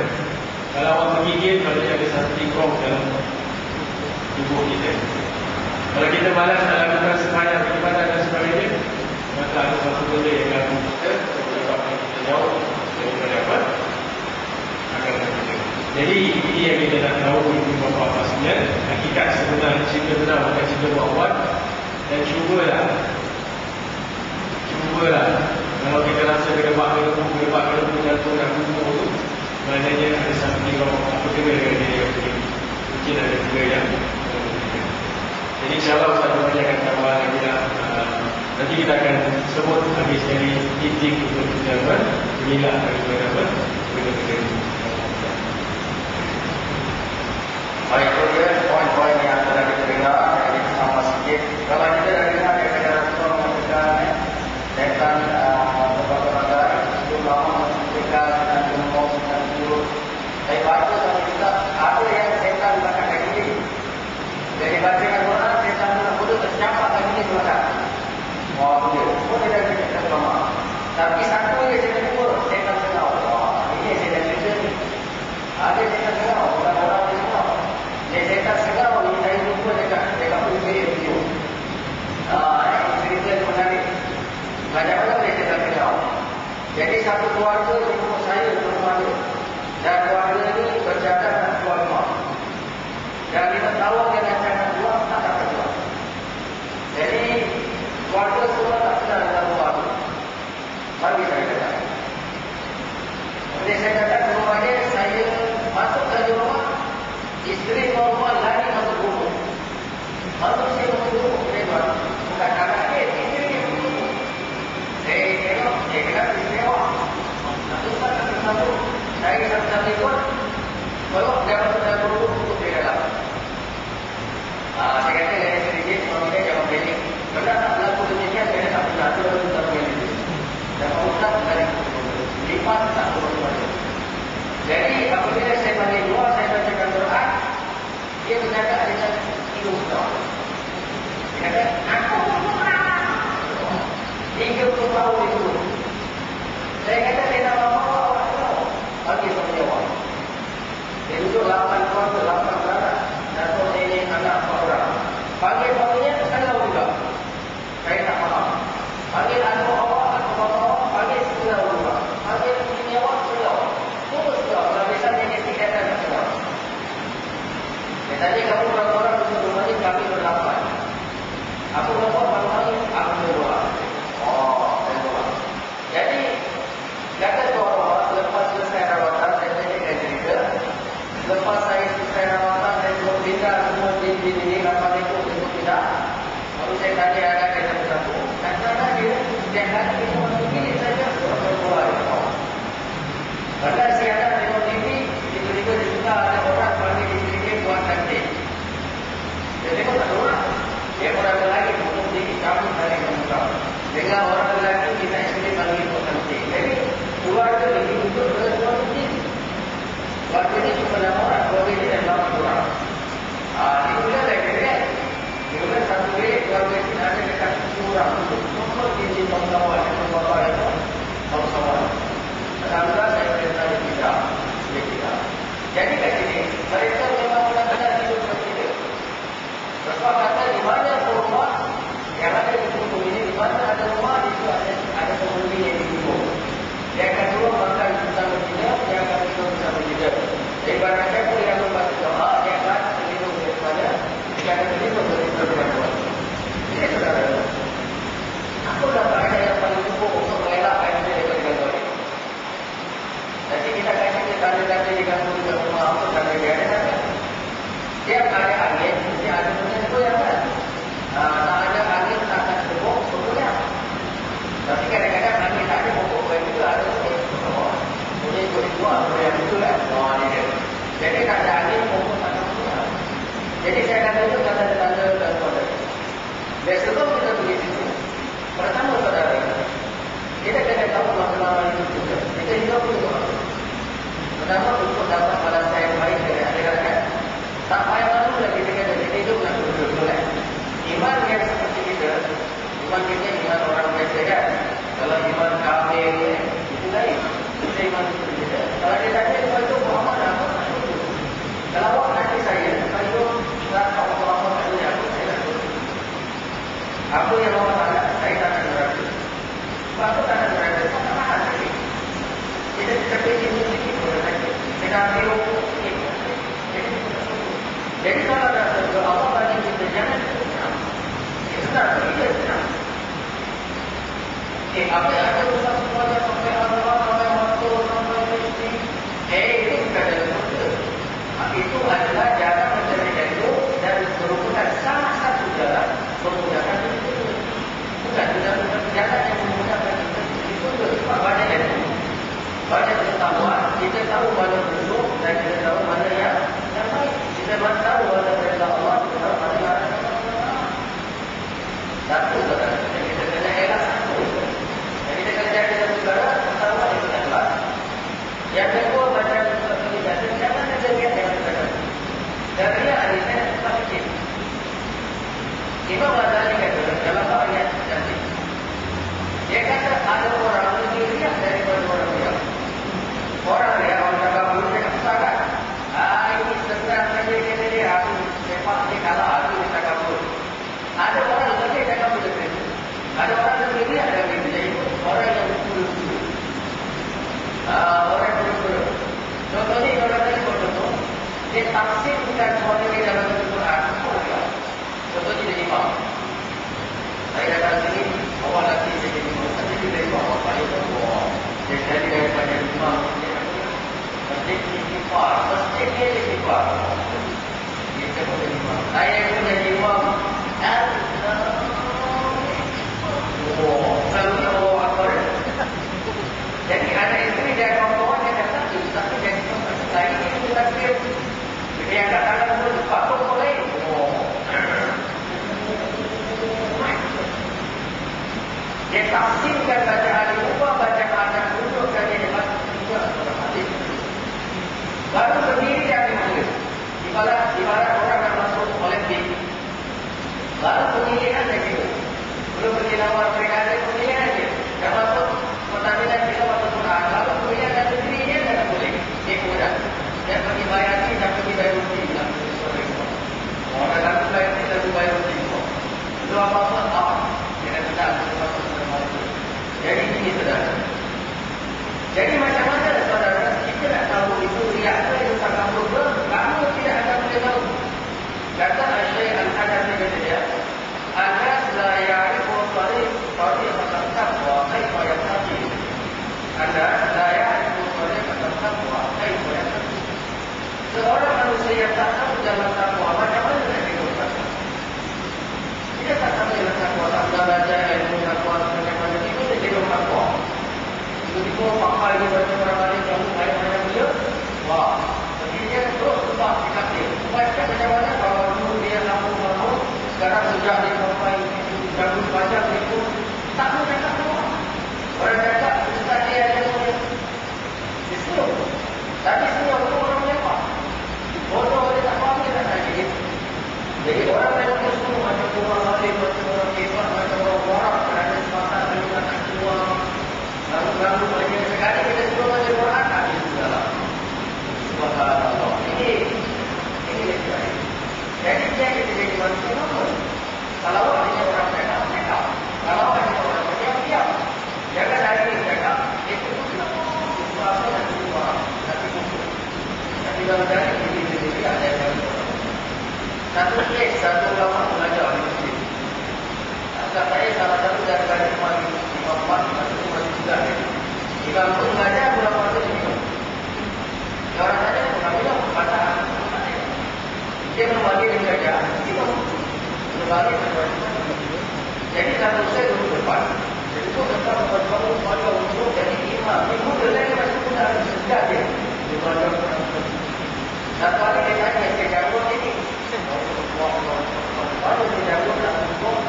Kalau awak menggigil, kalau dia ada satu tingkong dalam tubuh kita. Kalau kita malas nak lakukan sembahyang, ibadat dan sebagainya, maka ada satu benda yang ganggu kita, menyebabkan kita jauh daripada apa? Akan kita. Jadi ini yang kita nak tahu ibu bapa apa sebenarnya hakikat sebenar cinta benar bukan cinta buat-buat. Dan cubalah kalau kita rasa gedebak-gedebuk jantung dan kumur tu, maknanya ada something wrong. Apa kena dengan diri yang begini? Mungkin ada tiga yang jadi insyaAllah Ustaz Tuhan akan tambah lagi lah. Nanti kita akan sebut habis dari titik untuk kita menilai daripada benda-benda ini. Baik, itu dia poin-poin yang telah kita dengar. Jadi sama sikit. Kalau kita dah dengar daripada Rasulullah mengatakan tentang beberapa negara itu lama menceritakan tentang gemuk dan buruk. Saya baca sama kita ada yang setan belakang kaki ini. Jadi bacakan Quran, setan nak bodoh tercampak kaki ini belakang. Wah, dia. Pun dia dah cerita lama. Tapi satu yang saya jumpa, setan tengah. Wah, ini setan cerita ni. Ada setan tengah, orang-orang di semua. Dia setan segera ni saya jumpa dekat video. Cerita yang menarik. Banyak-banyak dia setan tengah. Jadi satu keluarga jumpa saya di rumah dia. Dan keluarga ni berjaga nak keluar rumah. Dan kita tahu dia nak keluar, tak dapat keluar. Jadi keluarga semua tak sedar dalam rumah tu. Bagi saya datang. Kemudian saya datang ke rumah dia, saya masuk ke rumah. Isteri normal lari masuk rumah. Masuk saya masuk rumah. Saya buat. Bukan kakak dia, isteri dia masuk. Saya tengok, dia kena istimewa. Satu satu. Saya satu-satu pun. Kalau dia masuk dalam rumah, tutup dia dalam. Saya kata dia sedikit, suami dia jangan belik. Kalau tak berlaku demikian, dia tak pernah. Itu baru tak boleh belik. Dan kalau tak, dari lipat tak boleh. Jadi apabila saya balik luar, saya bacakan Quran, dia bercakap dengan hidung kau. Dia kata, aku berkurang. 30 tahun itu. Saya kata, dia nak bawa awak tahu. Bagi sama jawab. Dia duduk 8 keluarga, 8 beranak. Datuk nenek, anak 4 orang. Panggil-panggilnya, kalau juga. Saya tak faham. Panggil anak awak, anak bapa awak, panggil sekolah juga. Panggil bini awak, sekolah. Semua sekolah. Kalau misalnya dia tidak ada sekolah. Tadi kamu berapa orang duduk rumah ni, kami ber-8. Aku berapa panggil, aku ber-2. Oh, saya 2. Jadi, kata tuan-tuan, lepas selesai rawatan, saya tanyakan cerita. Lepas saya selesai rawatan, saya suruh pindah semua di ini, lepas itu untuk pindah. Lalu saya tanya anak dia satu-satu. Kadang-kadang dia, setiap hari dia masuk bilik saja, berbual. Padahal saya ada tengok TV, tiba-tiba dia suka ada orang panggil isteri dia buat cantik. Dia tengok tak ada orang. Dia orang lelaki untuk diri kami saling membuka. Dengan orang lelaki, kita isteri panggil buat cantik. Jadi, keluarga ini untuk berbual cantik. Keluarga ini cuma 6 orang, keluarga ini ada 8 orang. Di bulan saya kira, di bulan satu bilik, keluarga ini ada dekat 10 orang. Semua jenis kawan-kawan, yang berbapa itu, kawan-kawan. Alhamdulillah saya berita dia tidak. Dia tidak. Jadi kat sini, mereka memang benar-benar hidup seperti itu. Sebab kata di mana rumah yang ada di tubuh ini, di mana ada rumah, di situ ada penghuni yang dihidup. Dia akan turun makan bersama kita, dia akan tidur bersama kita. Jadi barang siapa yang membaca doa, dia akan terlindung daripada, dia akan terlindung daripada Tuhan. Jadi saudara, aku dapat ada yang paling cukup untuk mengelakkan dia daripada gangguan ini. Nanti kita akan cerita tanda-tanda diganggu juga rumah apa, tanda dia ada tanda. Tiap ada angin, dia ada benda itu yang kan. Tak ada angin, tak akan sebut, sebutnya. Tapi kadang-kadang angin tak ada, pokok yang juga ada sebut. Punya ikut semua, yang itu kan. Dia. Jadi tak ada angin, pokok tak ada sebutnya. Jadi saya akan tunjuk tanda-tanda dan tanda. Dan sebelum kita pergi situ, pertama saudara, kita kena tahu makna itu juga. Kita hidup untuk apa? Pertama untuk dapat balas yang baik dari akhirat kan. Tak payah malu lagi kita kata kita hidup nak betul-betul kan. Iman yang seperti kita, iman kita iman orang biasa kan. Kalau iman kafir itu lain. Kita iman seperti kita. Kalau dia tanya iman itu Muhammad apa? Kalau awak nanti saya, kalau rasa Muhammad itu aku saya nak betul. Apa yang awak tak saya tak nak berarti. Sebab tu tak nak berada, tak nak makan lagi. Kita pergi musik itu berarti. Kita Jadi kalau ada surga Allah bagi kita jangan senang. Senang tidak senang. Apa yang ada urusan semuanya sampai Allah, sampai waktu, sampai mesti. Itu bukan dalam surga. Itu adalah jalan mencari jatuh dan merupakan salah satu jalan memudahkan kita. Bukan jalan yang memudahkan kita di surga. Sebab banyak jatuh. Banyak pengetahuan, kita tahu mana buruk dan kita tahu mana yang baik. Kita tahu mana perintah Allah, kita tahu mana yang Allah. Satu saudara, dan kita kena elak satu. Dan kita kena jaga satu saudara, pertama yang kita kelas. Yang kedua, macam kita jangan ada lihat yang kita kata. Dan dia adanya tak fikir. Imam Ghazali kata, dalam ayat nanti. Dia kata ada orang lebih riak daripada orang riak. Orang riak, orang tak kabur, dia kata sangat. Ini senang saja dia, aku sepak dia kalah, aku dia tak kabur. Ada orang lebih tak kabur dari itu. Ada orang lebih riak dari itu. Jadi orang yang berburu-buru. Orang yang berburu. Contohnya, kalau tadi contoh, dia tafsirkan suara dia dalam Al-Quran. Contohnya dia imam. Saya datang sini, awal nanti saya jadi imam. Nanti dia dari bawah, saya bawah. Dia jadi daripada imam. Masjid istighfar. Masjid dia istighfar. Dia sebut jadi imam. Saya pun jadi imam. Selalunya bawa akbar. Jadi anak isteri dan kawan-kawan dia kata, tapi jadi imam. Saya ini kita kira. Jadi yang katakan pun, patut boleh. Dia tafsirkan bacaan di rumah, bacaan anak duduk dan dia dapat juga hadis. Baru berdiri dia dipanggil. Ibarat orang yang masuk Olimpik. Baru pemilihan dia gitu. Belum berjilawar mereka ada pemilihan dia. Yang masuk pertandingan kita masuk Quran. Lalu pemilihan dan negerinya tidak boleh. Dia kemudian. Dia pergi bayar ini dan pergi bayar rutin. Orang lalu bayar ini lalu bayar rutin. Itu apa-apa tak. Dia kata tak. Jadi ini saudara. Jadi macam mana saudara kita nak tahu itu riak ke itu tak kabur ke? Kamu tidak akan boleh tahu. Kata Syekh Al-Hanafi kata dia, "Anas la ya'rifu tariqatan taqwa kaifa yaqdi." Anas la ya'rifu tariqatan taqwa kaifa yaqdi. Seorang manusia yang tak tahu jalan takwa macam mana nak hidup? Dia tak tahu jalan takwa, tak belajar ilmu takwa macam mana itu dia jadi orang takwa. Tiba-tiba pakai dia baca orang lain kamu banyak-banyak dia. Wah, jadi dia terus sebab sikap dia. Baca macam mana kalau dulu dia lampu-lampu, sekarang sudah dia sampai ganggu banyak itu tak mau cakap semua. Orang cakap ustaz dia ada punya. Itu. Tapi semua itu orang siapa? Bodoh dia tak faham dia tak tanya dia. Jadi orang yang semua macam orang lain, macam orang hebat, macam orang warak, kerana semasa lalu tak keluar. Lalu banyak sekali kita semua macam orang kami sudahlah. Subhanallah. Ini lebih baik. Jadi dia kita jadi manusia normal. Kalau hanya orang cakap. Kalau hanya orang diam. Jangan lagi cakap. Itu apa yang keluar. Tapi kalau dari diri ada yang satu kes, satu ulama belajar di masjid. Kata saya salah satu daripada imam masih juga. Jika aku mengajar ulama itu ini. Orang tanya mengambil kata dia membagi mengajar. Dia membagi mengajar. Jadi satu saya duduk depan. Jadi itu tentang berbangun pada untuk jadi imam. Ibu dia masih pun ada sejak dia. Dia belajar. Satu hari dia tanya saya jawab ini. Baru dia jawab tak cukup.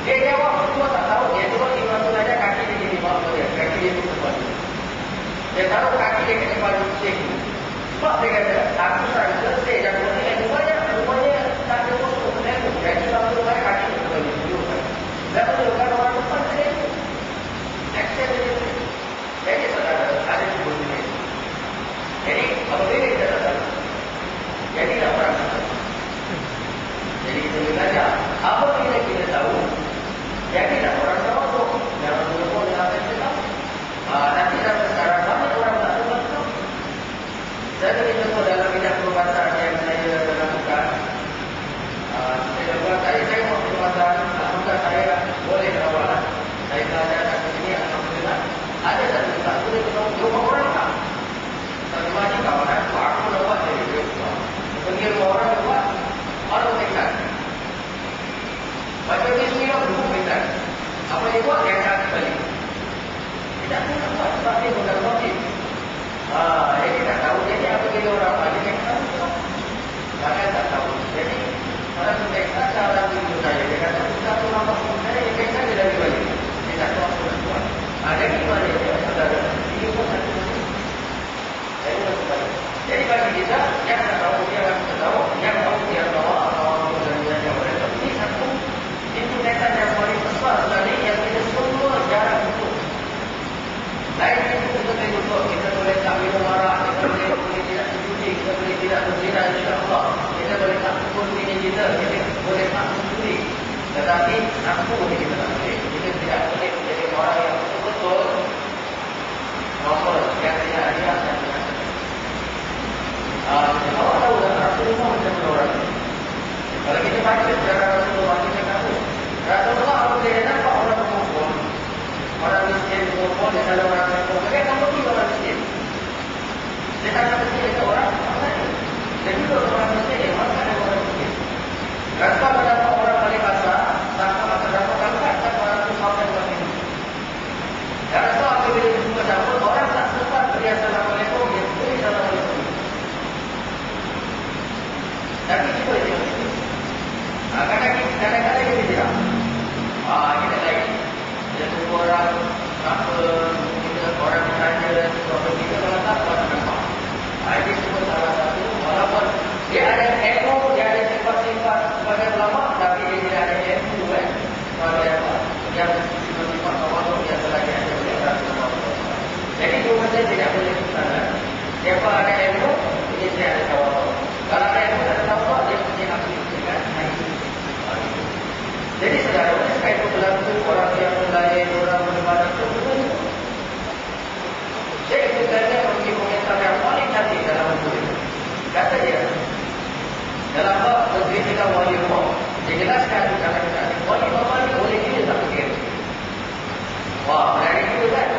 Dia jawab semua tak tahu. Dia cuma imam tu saja kaki dia jadi imam dia. Kaki dia tu terbalik. Dia tahu kaki dia kena balik pusing. Sebab dia kata, aku tak selesai jawab ni. Rupanya tak ada kosong. Jadi kalau saya kaki dia terbalik. Dan menunjukkan orang depan saya itu. Action dia itu. Jadi saudara, ada kubur ini. Jadi apabila kita datang, jadilah orang itu. Jadi kita belajar. Apabila kita tahu, jadilah orang tawaduk. Jangan lupa dengan apa yang kita tahu. Nanti dalam sekarang banyak orang tak tahu. Saya beri contoh tidak berzina, insya-Allah kita boleh tak pukul bini kita, kita boleh tak mencuri. Tetapi nafsu ini kita tak boleh. Kita tidak boleh menjadi orang yang betul-betul normal, yang tidak ada dan tidak ada. Awak tahu tak Rasulullah macam orang ini? Kalau kita baca sejarah Rasulullah, kita tahu Rasulullah apabila dia nampak orang berkumpul, orang miskin berkumpul di dalam orang berkumpul, dia akan pergi orang miskin. Dia tak akan pergi dekat orang lain. Dan juga orang miskin yang makan dengan orang miskin. Rasulullah mendapat orang paling kasar, tanpa akan dapat angkatkan orang itu sampai ke sini. Dan Rasulullah apabila berjumpa sama, orang tak sempat beri Assalamualaikum, dia beri Assalamualaikum. Tapi cuba dia mesti. Kadang-kadang kita tidak. Kita lain. Dia tunggu orang apa, kita orang bertanya, sebab kita kalau tak, orang nampak. Ini semua salah satu. Walaupun dia ada ilmu, dia ada sifat-sifat sebagai ulama, tapi dia tidak ada ilmu kan. Sebagai apa? Yang sifat-sifat kawan yang telah diajar oleh Rasulullah. Jadi dua benda tidak boleh bersama. Siapa ada ilmu, dia tidak ada kawan. Kalau ada ilmu dan kawan, dia mesti aktifkan. Jadi saudara, jika itu berlaku, orang yang melayan, orang beribadah itu betul. Jadi itu saja memberi komentar yang paling cantik dalam buku ini. Kata dia, dalam bab berzikirkan wali Allah, dia jelaskan kata-kata wali Allah ini boleh dia tak fikir. Wah, berani juga kan?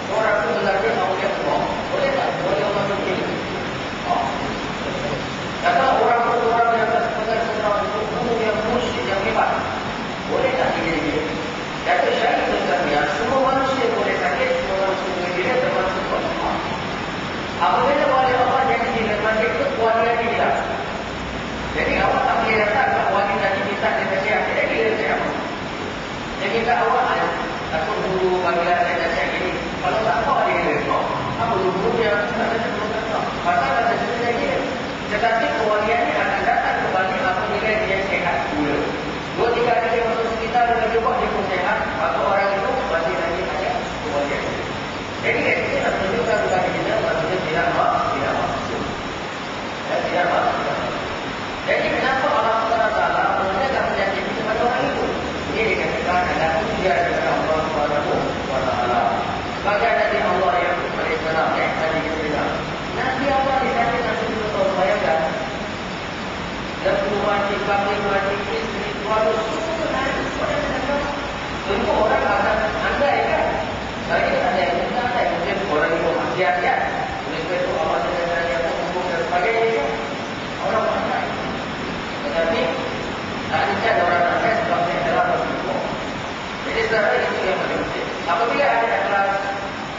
Orang itu belajar awliya Allah, boleh tak? Wali Allah fikir. Kata orang yang tak sebagai seorang guru yang musyrik yang hebat, boleh tak fikir? Kata Syekh Al-Albani, semua manusia boleh sakit, semua manusia boleh gila, termasuk Allah. Apabila wali Allah jadi gila, maka itu wali yang gila. Jadi awak tak boleh datang kalau wali tadi minta dia kasihan, dia gila siapa? Dia minta awak, aku guru bagilah saya kasihan gini. Kalau tak apa dia gila. Apa guru yang tak ada sebelum pasal ada cerita gila. Tetapi kewaliannya akan datang kembali apabila dia sehat pula. 2-3 hari dia masuk sekitar dengan jumpa dia pun sehat, maka orang itu kembali lagi ada kewalian. Jadi ini nak tunjukkan kepada kita maksudnya tidak maksud. Tidak maksud. Jadi kenapa Allah SWT menanyakan penyakit itu kepada orang itu? Ini dikatakan adalah ujian kepada Allah SWT. Bagi Nabi Allah yang alaihissalam yang tadi kita bilang, Nabi Allah disakit Nabi Allah bayangkan. Lepas mati, kami mati, isteri, keluarga, semua menangis pada mereka. Tentu orang akan andai kan? Saya ada yang mungkin orang itu maksiat kan? Oleh sebab itu Allah SWT yang menghubung dan sebagainya. Orang andai. Tetapi tak ada orang andai sebab saya adalah Rasulullah. Jadi saudara itu yang paling penting. Apabila ada kelas,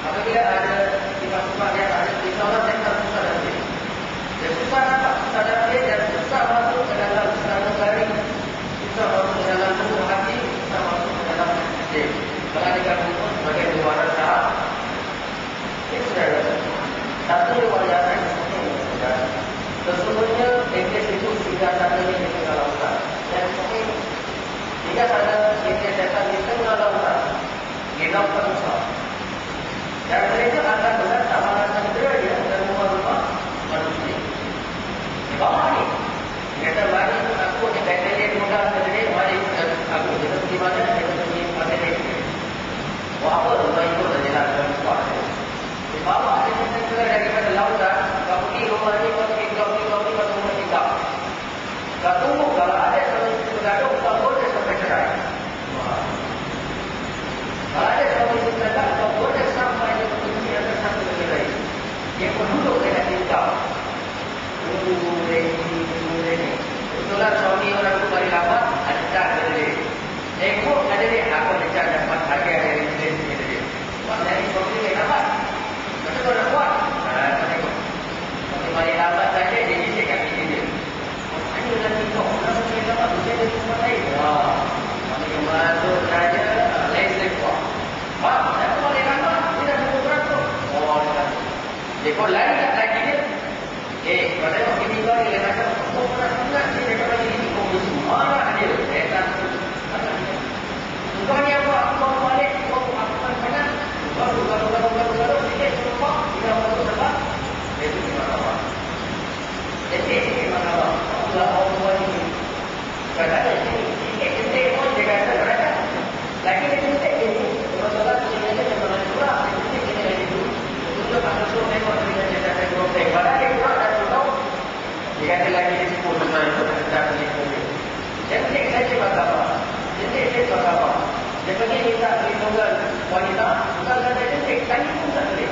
apabila ada sifat-sifat yang ada, insyaAllah saya tak susah dan dia. Dia susah nampak, susah dan dia, dan susah masuk ke dalam selalu garing, susah masuk ke dalam tubuh hati, susah masuk ke dalam hati. Kalau ada gabungan sebagai luaran syarat. Ini saudara, satu luaran yang seperti ini, saudara. Sesungguhnya, Inggris itu sudah satunya di tengah lautan. Dan seperti ini. Jika ada Inggris datang di tengah lautan, di lautan besar. Dan mereka akan berdatang malam dia dan rumah-rumah manusia. Di bawah ni. Dia kata, mari aku ni battalion muda sendiri, mari aku. Kita pergi mana? Kita pergi battalion. Buat apa? Rumah itu dah jalan dalam sebuah. Di bawah dia kata keluar daripada lautan, kau pergi rumah ni, kau pergi rumah tinggal. Kau tunggu kalau ada suami bergaduh, kau boleh sampai cerai. Kalau ada suami bergaduh, kau boleh sampai dia berkunci antara satu dengan lain. Dia pun duduk dekat tinggal. Tunggu ini. Itulah suami orang itu balik lapar, ada cat ada dia. Tengok ada dia, aku ada cat dapat harga dari dia. Jadi mahkamah. Allah Allah ini. Kadang-kadang ini pun dia kata mereka. Lagi dia minta ini. Kalau solat sebenarnya dia pernah curang. Dia minta lagi dulu. Untuk masuk surga tengok dengan jasa dua pek. Padahal dia curang dan curang. Dia kata lagi dia sebut dengan itu. Dan dia boleh. Jadi saja mahkamah. Jadi mahkamah. Dia pergi minta perlindungan wanita. Bukan kata jentik. Tadi pun tak boleh.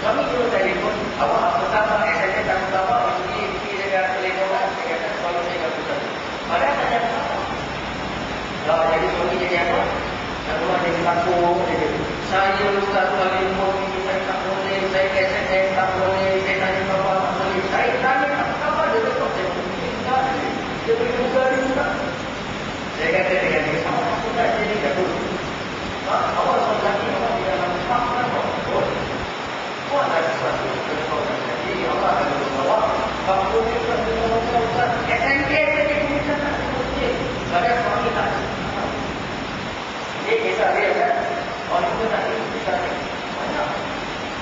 Kami dulu telefon. Awak pertama saya tak pertama. Isteri dengan perlindungan. Saya kata suami saya tak betul. Padahal tak ada apa. Kalau jadi suami jadi apa? Dan rumah jadi takut. Saya ustaz telefon ini. Saya tak boleh. Saya kata saya tak boleh. Saya tanya apa tak boleh. Saya tanya apa dia betul. Saya betul. Dia berduga juga. Saya kata dengan dia. Awak sudah jadi gaduh. Awak sudah lagi. Awak tidak nampak. Betul. Awak ada sesuatu. Jadi Allah akan berbawa. Waktu kita berbawa. SMK tadi kita tak boleh. Pada suami tak. Ini kisah dia kan. Orang itu tak kisah dia. Banyak.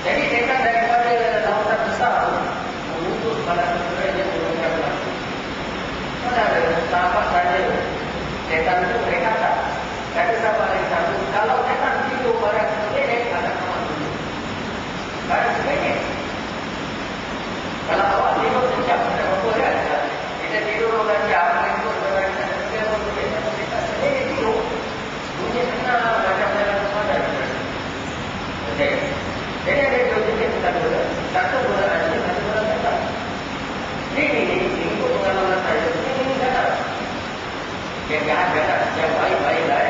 Jadi setan daripada lautan besar mengutus pada saudara yang berbuat berlaku. Mana ada sahabat saja. Setan itu mereka tak. Kata sahabat lagi satu. Kalau setan tidur pada saudara, akan sama dulu. Pada saudara. Kalau awak tidur sejam, tak apa kan? Kita tidur 2 jam, ikut berbagai kita berbeza. Kita sendiri tidur. Bunyi senang, macam-macam kepada. Okey. Jadi ada 2 jenis kita guna. Satu guna asli, satu guna kata. Ini ikut pengalaman saya. Ini kata. Yang jahat kata, yang baik-baik lah.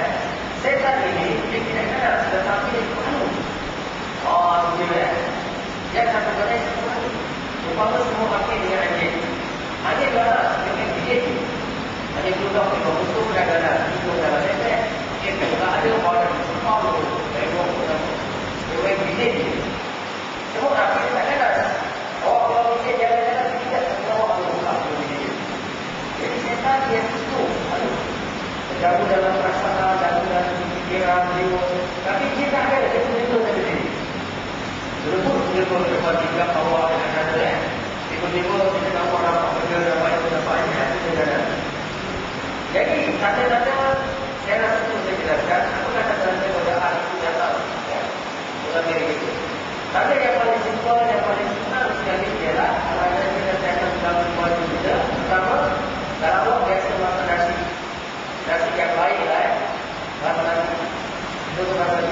Setan ini, dia tidak kata. Tetapi dia penuh. Oh, betul. Yang satu kata, umpama semua pakai dengan anjing. Anjing ganas dengan gigit. Anjing duduk di bawah musuh dah ganas. Hidup dalam letek. Dia tak ada orang semua dulu. Dari bawah musuh. Dia gigit. Semua pakai tak ganas. Awak kalau gigit jalan-jalan tidak semua awak buka. Jadi setan dia itu. Jauh dalam perasaan, jauh dalam pikiran, jiwa. Tapi dia tak ada. Dia betul-betul dari sini. Berebut depan tiga awak dengan kata tiba-tiba kita nak buat rapat kerja dapat itu ada. Jadi kata-kata saya rasa itu saya jelaskan. Apa kata-kata godaan itu datang dalam diri itu. Kata yang paling simple, yang paling senang sekali ialah kalau ada kita akan dalam baju kita. Pertama, kalau awak biasa makan nasi yang baik lah makan nasi itu makan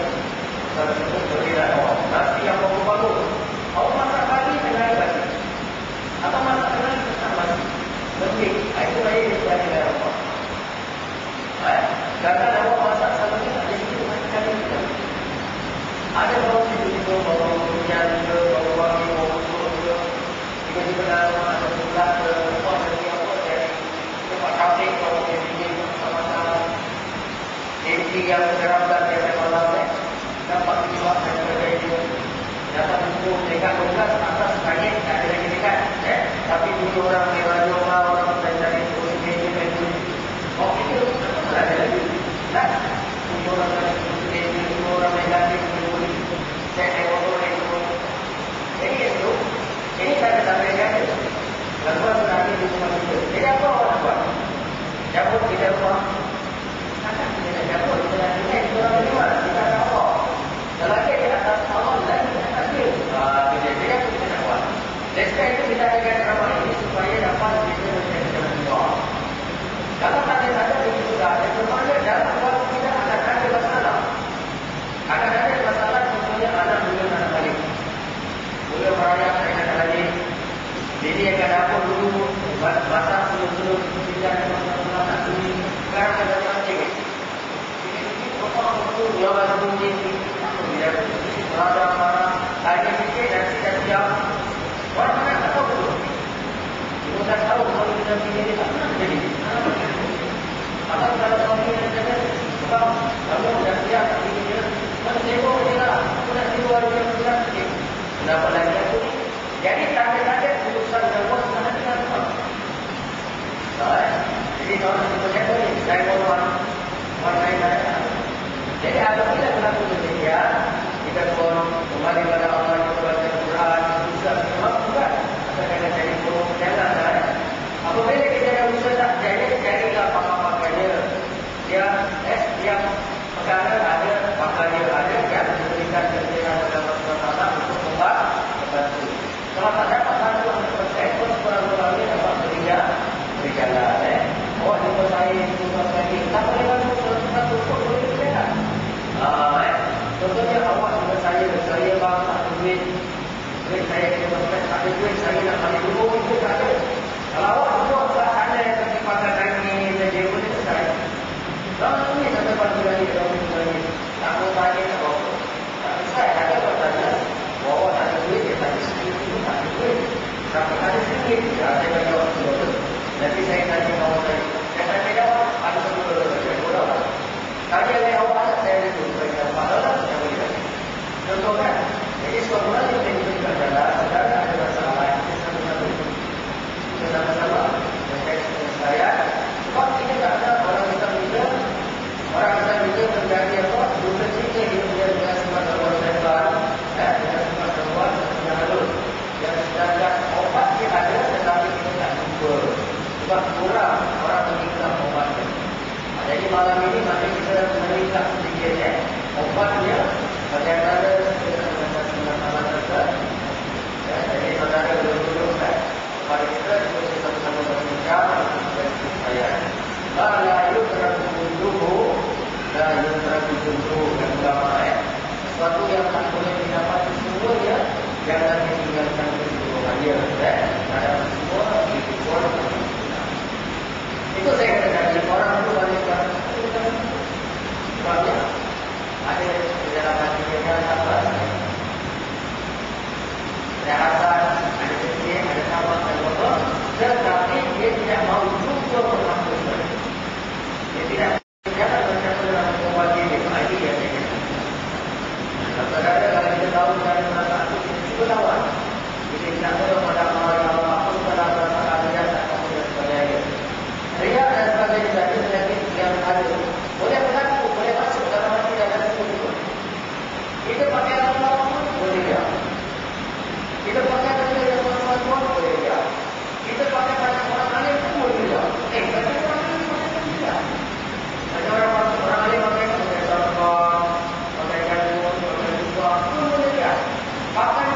kalau sebut berbeda awak. Nasi yang bagus-bagus. Awak masak pagi dengan air basi. Atau masak dengan tentang basi. Lebih. Itu lain daripada dengan awak. Kadang awak masak sama ni ada sikit macam ni juga. Ada bau tiba-tiba, bau minyak juga, bau wangi, bau busuk juga. Tiba-tiba dalam ada bulan ke, awak dari apa dari tempat kafe, awak dari sini sama-sama. Isi yang terhambat dari malam ni. Dapat dibuat daripada itu. Dapat itu dekat bekas atas kain tak ada lagi dekat. Tapi dulu orang lewat orang dari posisi itu. Oh itu tak ada lagi. Tak. Dulu orang dari posisi itu orang negatif dulu. Saya tengok orang itu. Jadi itu. Ini saya sampaikan. Lepas nanti di rumah kita. Jadi apa orang buat? Jabut kita rumah. Takkan kita nak jabut. Kita nak ingat kita orang luar. Kita nak apa? Lelaki di atas Allah dan di atas dia. Dia yang kita nak buat. Leskan itu kita akan ramai ini supaya dapat kita menjadi jalan doa. Kalau tak ada begitu dah. Yang bermakna dalam waktu kita akan ada masalah. Akan ada masalah contohnya anak dulu anak balik. Mula merayakan anak lagi. Jadi akan dapur dulu. Masak sebelum tidak ada masalah nak dulu. Sekarang ada macam ini. Orang bunyi dia marah-marah, tanya sikit dan tidak diam. Orang mana tak tahu betul. Kita tak tahu kalau kita pilih dia tak pernah jadi. Atau kalau suami yang jaga, sebab kamu dah siap tak pilih dia, mana sibuk je lah. Aku nak tidur hari yang bulan sikit. Kenapa lagi aku ni? Jadi tanda-tanda keputusan dan buat sebenarnya dengan Tuhan. Jadi kalau kita jaga ni, saya mohon orang lain. Jadi apabila berlaku demikian, kita pun saya tak jawab betul. Nanti saya tanya kawan saya. Saya jawab, ada satu saya bodoh lah. Tadi yang awak ada, saya ada dulu. Saya jawab, lah, saya boleh tanya. Contoh kan? Jadi sekolah yang kita berikan adalah, saudara ada masalah, kita sama-sama. Kita sama-sama, saya, sebab kita tak ada orang kita juga, orang kita juga menjadi apa? Duka cita dia dengan sebab orang sebar, dengan sebab orang yang halus. Yang sedangkan obat dia ada, tetapi kita tak jumpa. Sebab kurang orang mengingat obatnya. Jadi malam ini mari kita meningkat sedikit obatnya bagaimana dengan masalah tersebut. Jadi saudara dulu mari kita sama-sama berbincang dan saya. La yutraku la yutraku dan ulama sesuatu yang tak boleh didapati semuanya jangan ditinggalkan keseluruhannya. Ada semua dibuat. Itu saya katakan orang itu banyak sebabnya ada di dalam hati dia apa? Ada hasad, ada kecil, ada sama, ada apa? Tetapi dia tidak mau jumpa menghapuskan. Dia tidak jangan bercakap dalam kembali dia. Ini dia saya kata. Saudara kalau kita tahu dari perasaan itu kita cuba lawan. Kita tidak tahu pada orang yang menghapuskan perasaan dia tak tahu dan sebagainya. Riak dan sebagainya tadi penyakit yang ada boleh berlaku, boleh masuk dalam hati dan dalam tubuh. Kita pakai Allah boleh riak. Kita pakai benda yang bersuatu boleh riak. Kita pakai banyak orang alim pun boleh riak. Banyak orang alim pakai riak. Banyak orang alim pakai sarfah, pakai gandum, pakai dua pun boleh riak. Pakai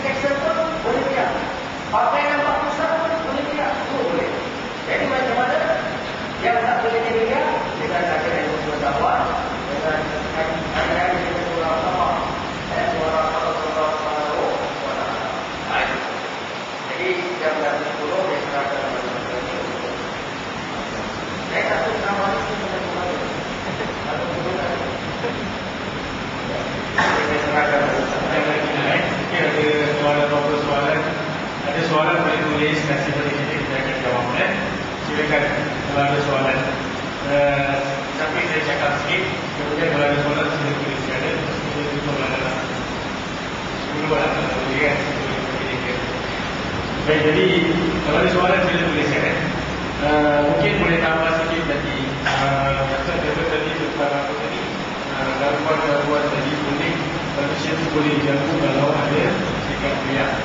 tekstil pun boleh riak. Pakai nampak besar pun boleh riak. Boleh. Jadi macam mana? Yang tak boleh diriak dengan ada yang berdakwah, dengan ada yang bersuara apa, suara apa. Jadi jam 10 dia serahkan kepada ini. Saya takut nama itu sudah kembali. Atau kemudian saya serahkan Saya lagi naik. Mungkin ada soalan beberapa soalan. Ada soalan boleh tulis kasih pada kita akan jawab. Silakan kalau ada soalan. Tapi saya cakap sikit. Kemudian kalau ada soalan sila tulis. Ada kita tutup dalam 10 orang kan. Baik, jadi kalau ada soalan sila tuliskan. Mungkin boleh tambah sikit tadi. Macam tadi tentang apa tadi? Gangguan-gangguan tadi boleh manusia itu boleh diganggu kalau ada sikap riak.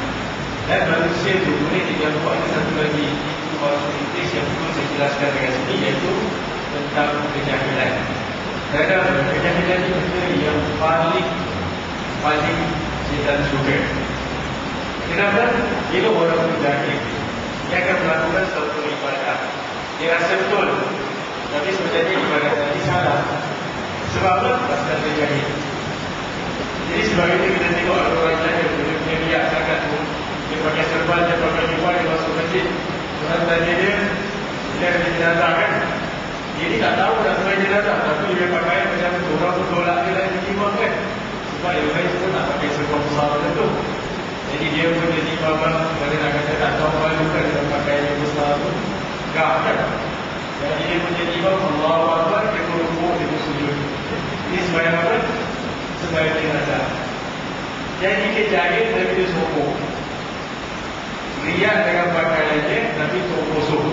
Dan manusia itu boleh diganggu ada satu lagi isu kritis yang perlu saya jelaskan dengan sini, iaitu tentang kejahilan. Dan kejahilan itu benda yang paling syaitan suka. Kenapa? Bila orang itu jahil, dia akan melakukan suatu ibadah. Dia rasa betul, tapi sebenarnya ibadah tadi salah. Sebab apa? Pasal dia jahil. Jadi sebab itu kita tengok ada orang jahil, dia punya riak sangat tu. Dia pakai serban, dia pakai jubah, dia masuk masjid. Orang tanya dia ada jenazah kan? Dia ni tak tahu nak sebagai jenazah, tapi dia pakai macam orang tu tolak dia lagi imam kan? Sebab yang lain pun nak pakai serban besar macam tu. Jadi dia pun jadi imam lah. Kalau nak kata tak tahu malu kan dia pakai yang besar tu. Gak kan? Jadi dia pun jadi imam, Allahu Akbar, dia pun rukuk, dia pun sujud. Ini sembahyang apa? Sembahyang jenazah. Jadi dia jahil tapi dia sombong. Riak dengan pakaiannya, tapi tok kosong.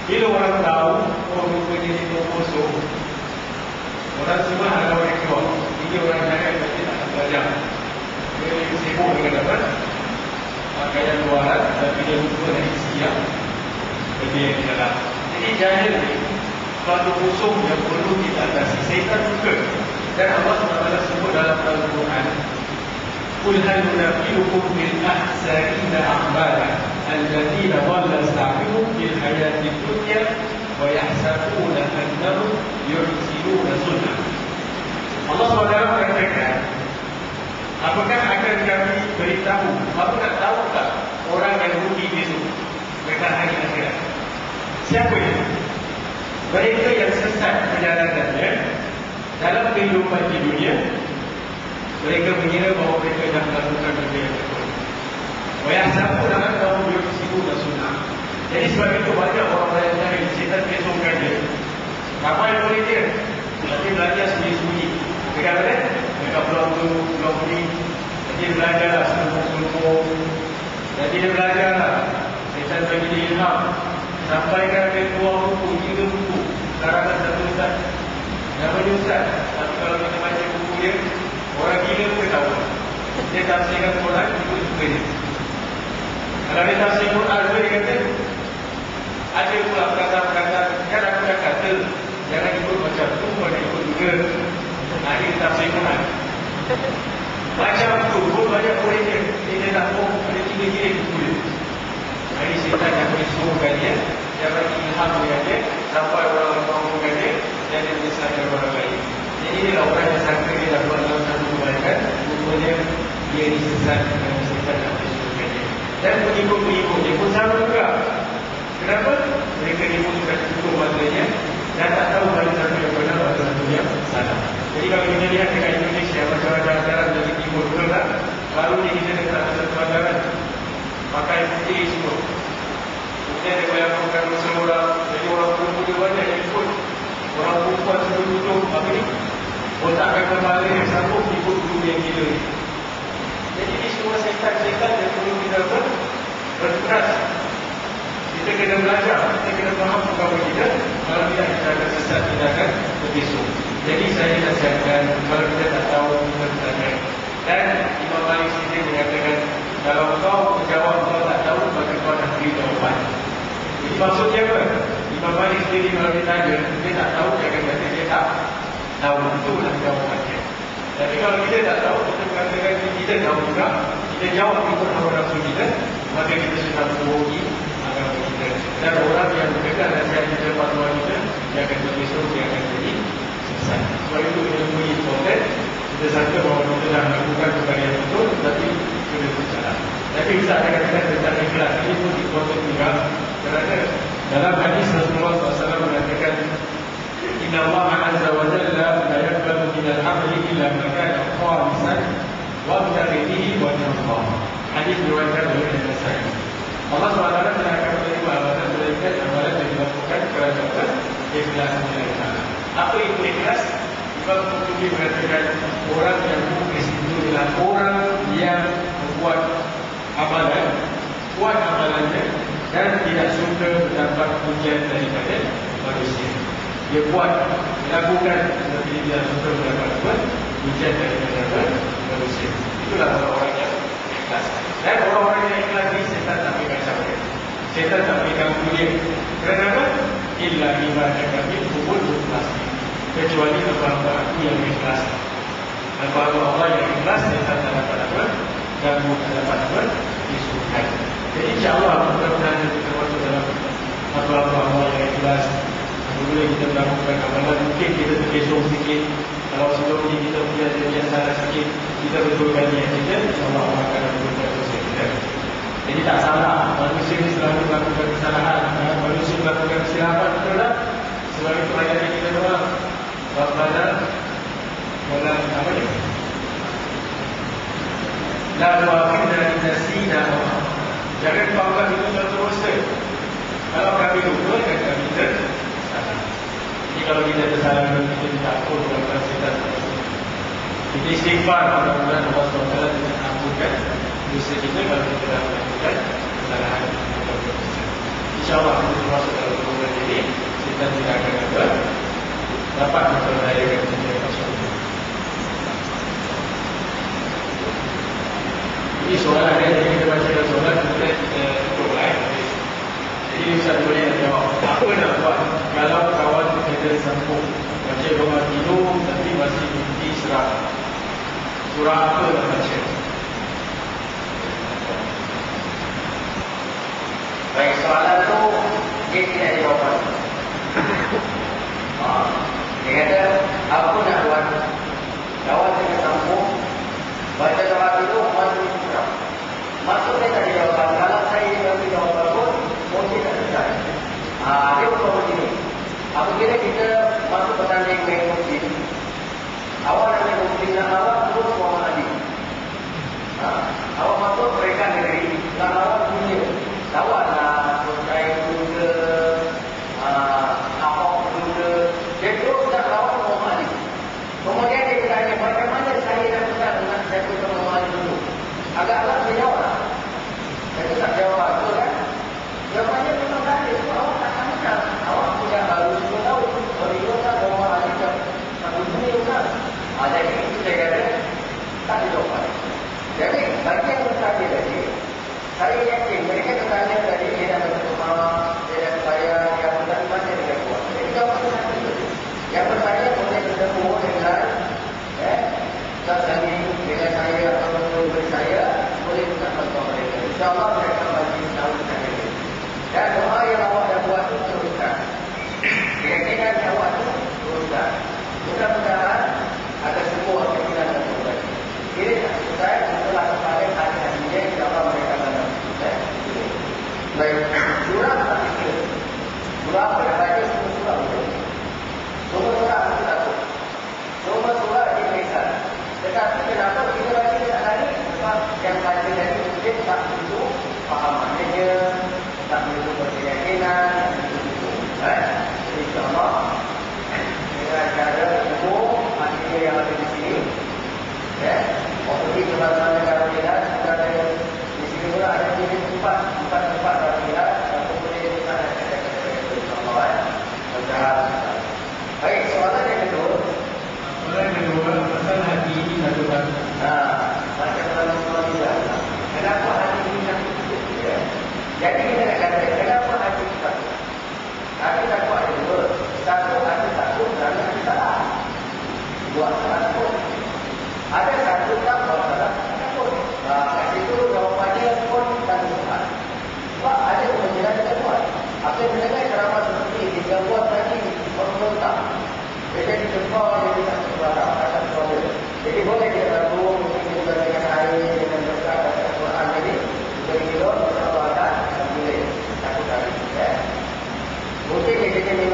Bila orang tahu, rupanya dia tok kosong, orang semua ada orang keluar. Ini orang jahil tapi tak nak belajar. Dia sibuk dengan apa? Pakaian luaran, tapi dia lupa nak isi yang benda yang di dalam. Jadi jahil ni suatu kosong yang perlu kita atasi. Syaitan suka. Dan Allah SWT sebut dalam Al-Quran, Qul hal nunabbi'ukum bil ahsarina a'mala alladziina dhalla sa'yuhum fil hayatid dunya wa yahsabuna annahum yuhsinuna sunnah. Allah SWT mengatakan, apakah akan kami beritahu? Kamu nak tahu tak orang yang rugi besok dekat hari akhirat? Siapa itu? Mereka yang sesat perjalanannya dalam kehidupan di dunia. Mereka mengira bahawa mereka dah melakukan benda yang betul. Wayahsabuna annahum dia sibuk dan sunnah. Jadi sebab itu banyak orang belajar tajwid, setan kesongkan dia. Ramai boleh dia, tapi belajar sembunyi-sembunyi. Dekat mana? Dekat blog tu, blog ni. Jadi dia belajar lah seluruh-seluruh. Jadi dia belajar lah. Setan bagi dia ilham. Sampaikan ke 2 buku, 3 buku. Karangan satu ustaz. Namanya ustaz. Tapi kalau kita baca buku dia, orang gila pun tahu. Dia tafsirkan Quran, ikut suka dia. Kalau dia tafsir Quran, dia kata, ada pula perkataan-perkataan, kan aku dah kata, jangan ikut macam tu, mana ikut juga. Dia tafsir Quran. Macam tu pun banyak boleh dia. Dia tak mau, ada gila-gila buku dia. Ini setan yang menisuhkan dia, dia bagi ilham dengan dia, sampai orang mengumpulkan dia, dan dia menyesatkan orang lain. Jadi inilah orang yang sangka dia dah buat dalam satu kebaikan, rupanya dia disesat dengan setan yang menisuhkan dia. Dan pengikut-pengikut dia pun sama juga. Kenapa? Mereka ni pun sudah tutup matanya dan tak tahu mana satu yang benar atau satu yang salah. Jadi kalau kita lihat dekat Indonesia, macam ada ajaran dari timur pula tak, baru ni kita dekat satu ajaran pakai putih semua. Kemudian dia bayangkan semua orang, jadi orang perempuan dia banyak yang ikut. Orang perempuan semua tutup apa ni? Otakkan kepala yang sambung ikut guru yang gila ni. Jadi ini semua setan-setan yang perlu kita berkeras. Kita kena belajar, kita kena faham agama kita. Kalau tidak kita akan sesat, kita akan terpisah. Jadi saya nasihatkan, kalau kita tak tahu, kita bertanya. Dan Imam Malik sendiri mengatakan, kalau kau menjawab kau tak tahu, maka kau nak beri jawapan. Jadi maksudnya apa? Imam Malik sendiri kalau ditanya, dia tak tahu, dia akan kata dia tak tahu. Itulah jawapannya. Tapi kalau kita tak tahu, kita mengatakan kita tahu juga, kita jawab ikut hawa nafsu kita, maka kita sudah membohongi agama kita. Dan orang yang mendengar nasihat kita, fatwa kita, dia akan terpisah, dia akan jadi sesat. Sebab itu ilmu important. Kita sangka bahawa kita dah melakukan perkara yang betul, tapi sudah bersalah. Tapi bisa ada katakan tentang ikhlas ini pun important juga. Kerana dalam hadis Rasulullah SAW mengatakan, Inna Allah Azza wa Jalla la yaqbalu minal amali illa ma kana khalisan wa bihi wa Allah. Hadis diriwayatkan oleh An-Nasai. Allah SWT tidak akan menerima amalan melainkan amalan yang dilakukan kerana ikhlas melalui. Apa itu ikhlas? Sebab Qurtubi mengatakan orang yang muklis itu adalah orang yang membuat amalan, kuat amalannya dan tidak suka mendapat pujian daripada manusia. Dia buat, melakukan tetapi dia tidak suka mendapat pujian daripada manusia. Itulah orang-orang yang ikhlas. Dan orang-orang yang ikhlas ini setan tak boleh kacau dia. Setan tak boleh ganggu dia. Kenapa? Illa ibadah kami kubur pasti. Kecuali hamba aku yang ikhlas. Hamba Allah yang ikhlas, setan tak dapat apa? Ganggu, tak dapat apa? Disukai. Jadi insyaAllah mudah-mudahan kita masuk dalam hamba Allah yang ikhlas. Apabila kita melakukan amalan, mungkin kita terkesong sikit. Kalau sebelum ini kita punya yang salah sikit, kita betulkan niat kita, insyaAllah Allah akan betulkan dosa kita. Jadi tak salah, manusia ini selalu melakukan kesalahan. Manusia melakukan kesilapan, betul tak? Sebab itu ayat yang kita doa, Rabbana wala apa ni? La tu'akhidna in nasina. Jangan pakai itu terus. Kalau kami lupa, kan kami tersalah. Jadi kalau kita tersalah, kita minta ampun kepada setan. Kita istighfar, mudah-mudahan Allah SWT ampunkan dosa kita kalau kita dah melakukan kesalahan. InsyaAllah kita masuk dalam bulan ini, setan tidak akan dapat memperdayakan kita masyarakat. Ini soalan yang kita bacakan soalan, kemudian kita tutup lain. Jadi Ustaz boleh jawab, apa nak buat kalau kawan kita sambung baca rumah tidur tapi masih mimpi surah? Surah apa nak baca? Baik, soalan tu dia tidak ada jawapan. Dia kata, apa nak buat? Kawan kita sambung baca surah itu masuk surah. Maksudnya tak ada jawapan. Kalau saya bagi jawapan pun mungkin tak selesai. Dia bukan begini. Apabila kita masuk pertanding main muslim, awak nak main muslim dan awak terus Muhammad Ali. Awak masuk mereka negeri dan awak punya.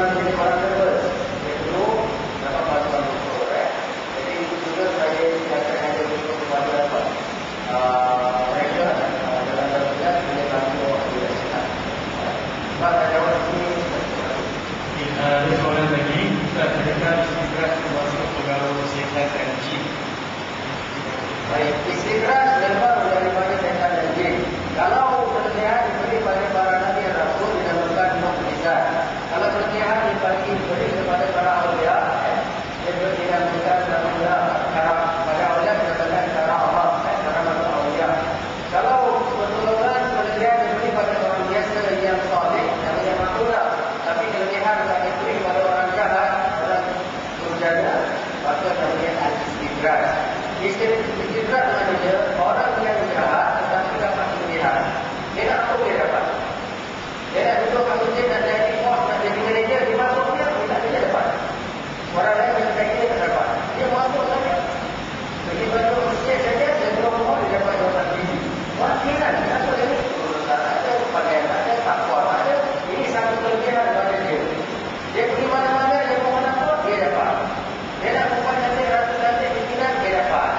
mana jadi orang nervous. Dia dulu dapat bantuan doktor. Jadi itu juga saya nyatakan ada untuk kepada apa? Mereka dalam dalam boleh bantu bila sihat. Sebab saya jawab ini. Ada soalan lagi, Ustaz, adakah istiqraz termasuk pengaruh setan dan jin? Baik, istiqraz memang daripada setan dan jin. Kalau kelebihan diberi pada para nabi dan rasul dinamakan mukjizat. Kalau kelebihan diberi kepada para awliya, dia dinamakan cara pada awliya dinamakan cara Allah, cara masuk awliya. Kalau pertolongan kelebihan diberi pada orang biasa yang saleh, namanya makhluk. Tapi kelebihan tak diberi pada orang jahat, orang durjana, maka namanya al-istiqraz. Istiqraz maknanya orang yang jahat tetapi dapat kelebihan. Dia nak apa dia dapat? Dia nak duduk kat masjid, nak jadi bos, nak jadi manager, dia masuk dia tak boleh dapat. Orang lain yang tak dia tak dapat. Dia masuk saja. Pergi masuk masjid saja, dia berumur, dia dapat jawatan tinggi. Wakilan, kenapa dia ni? Tak ada, pakaian tak ada, takwa tak ada. Ini satu kelebihan pada dia. Dia pergi mana-mana, dia mau mana pun, dia dapat. Dia nak perempuan cantik, ratu cantik, pimpinan, dia dapat.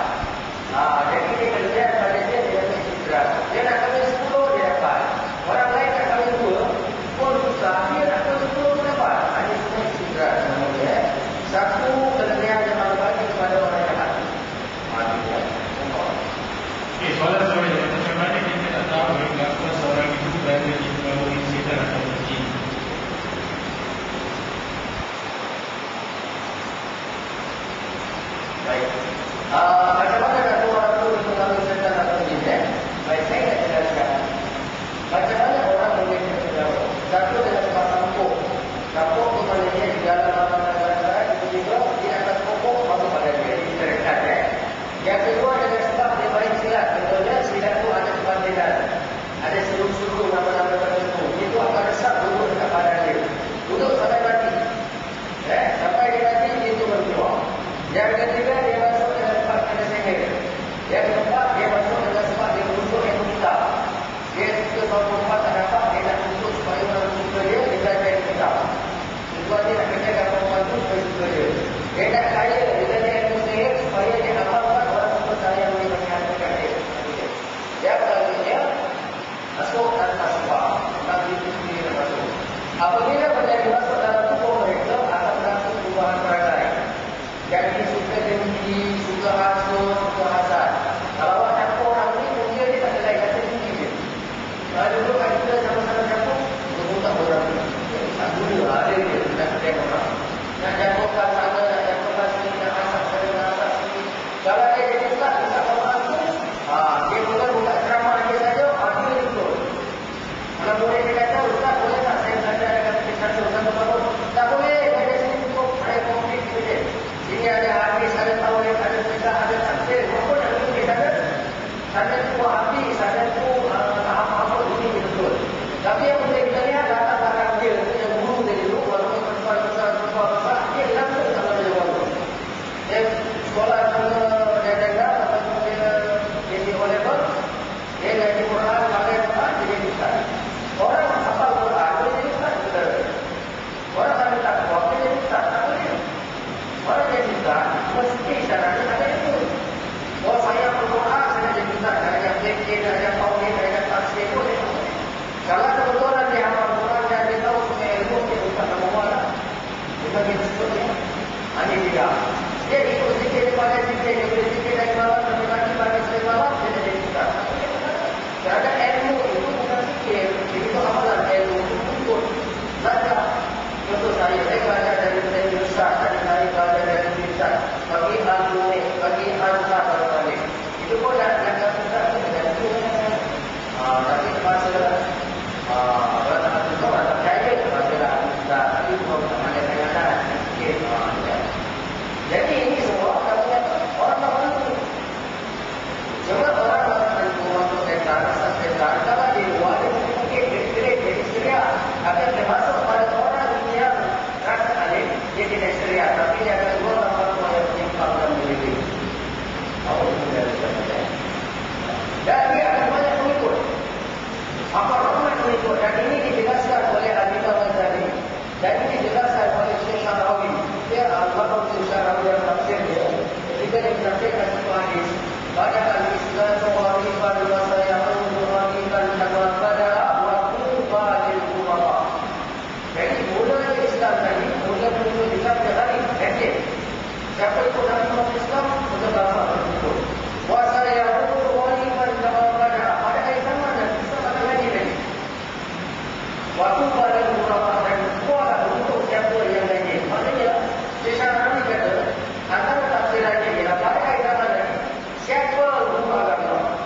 Jadi dia kelebihan pada dia, dia istiqraz. Dia nak kahwin 10, dia dapat. Orang lain nak kahwin 2, Waktu pada beberapa dan kuat untuk siapa yang lain. Maknanya, Syekh Syarani kata, antara tafsiran ini ialah pada agama lain, siapa guru agama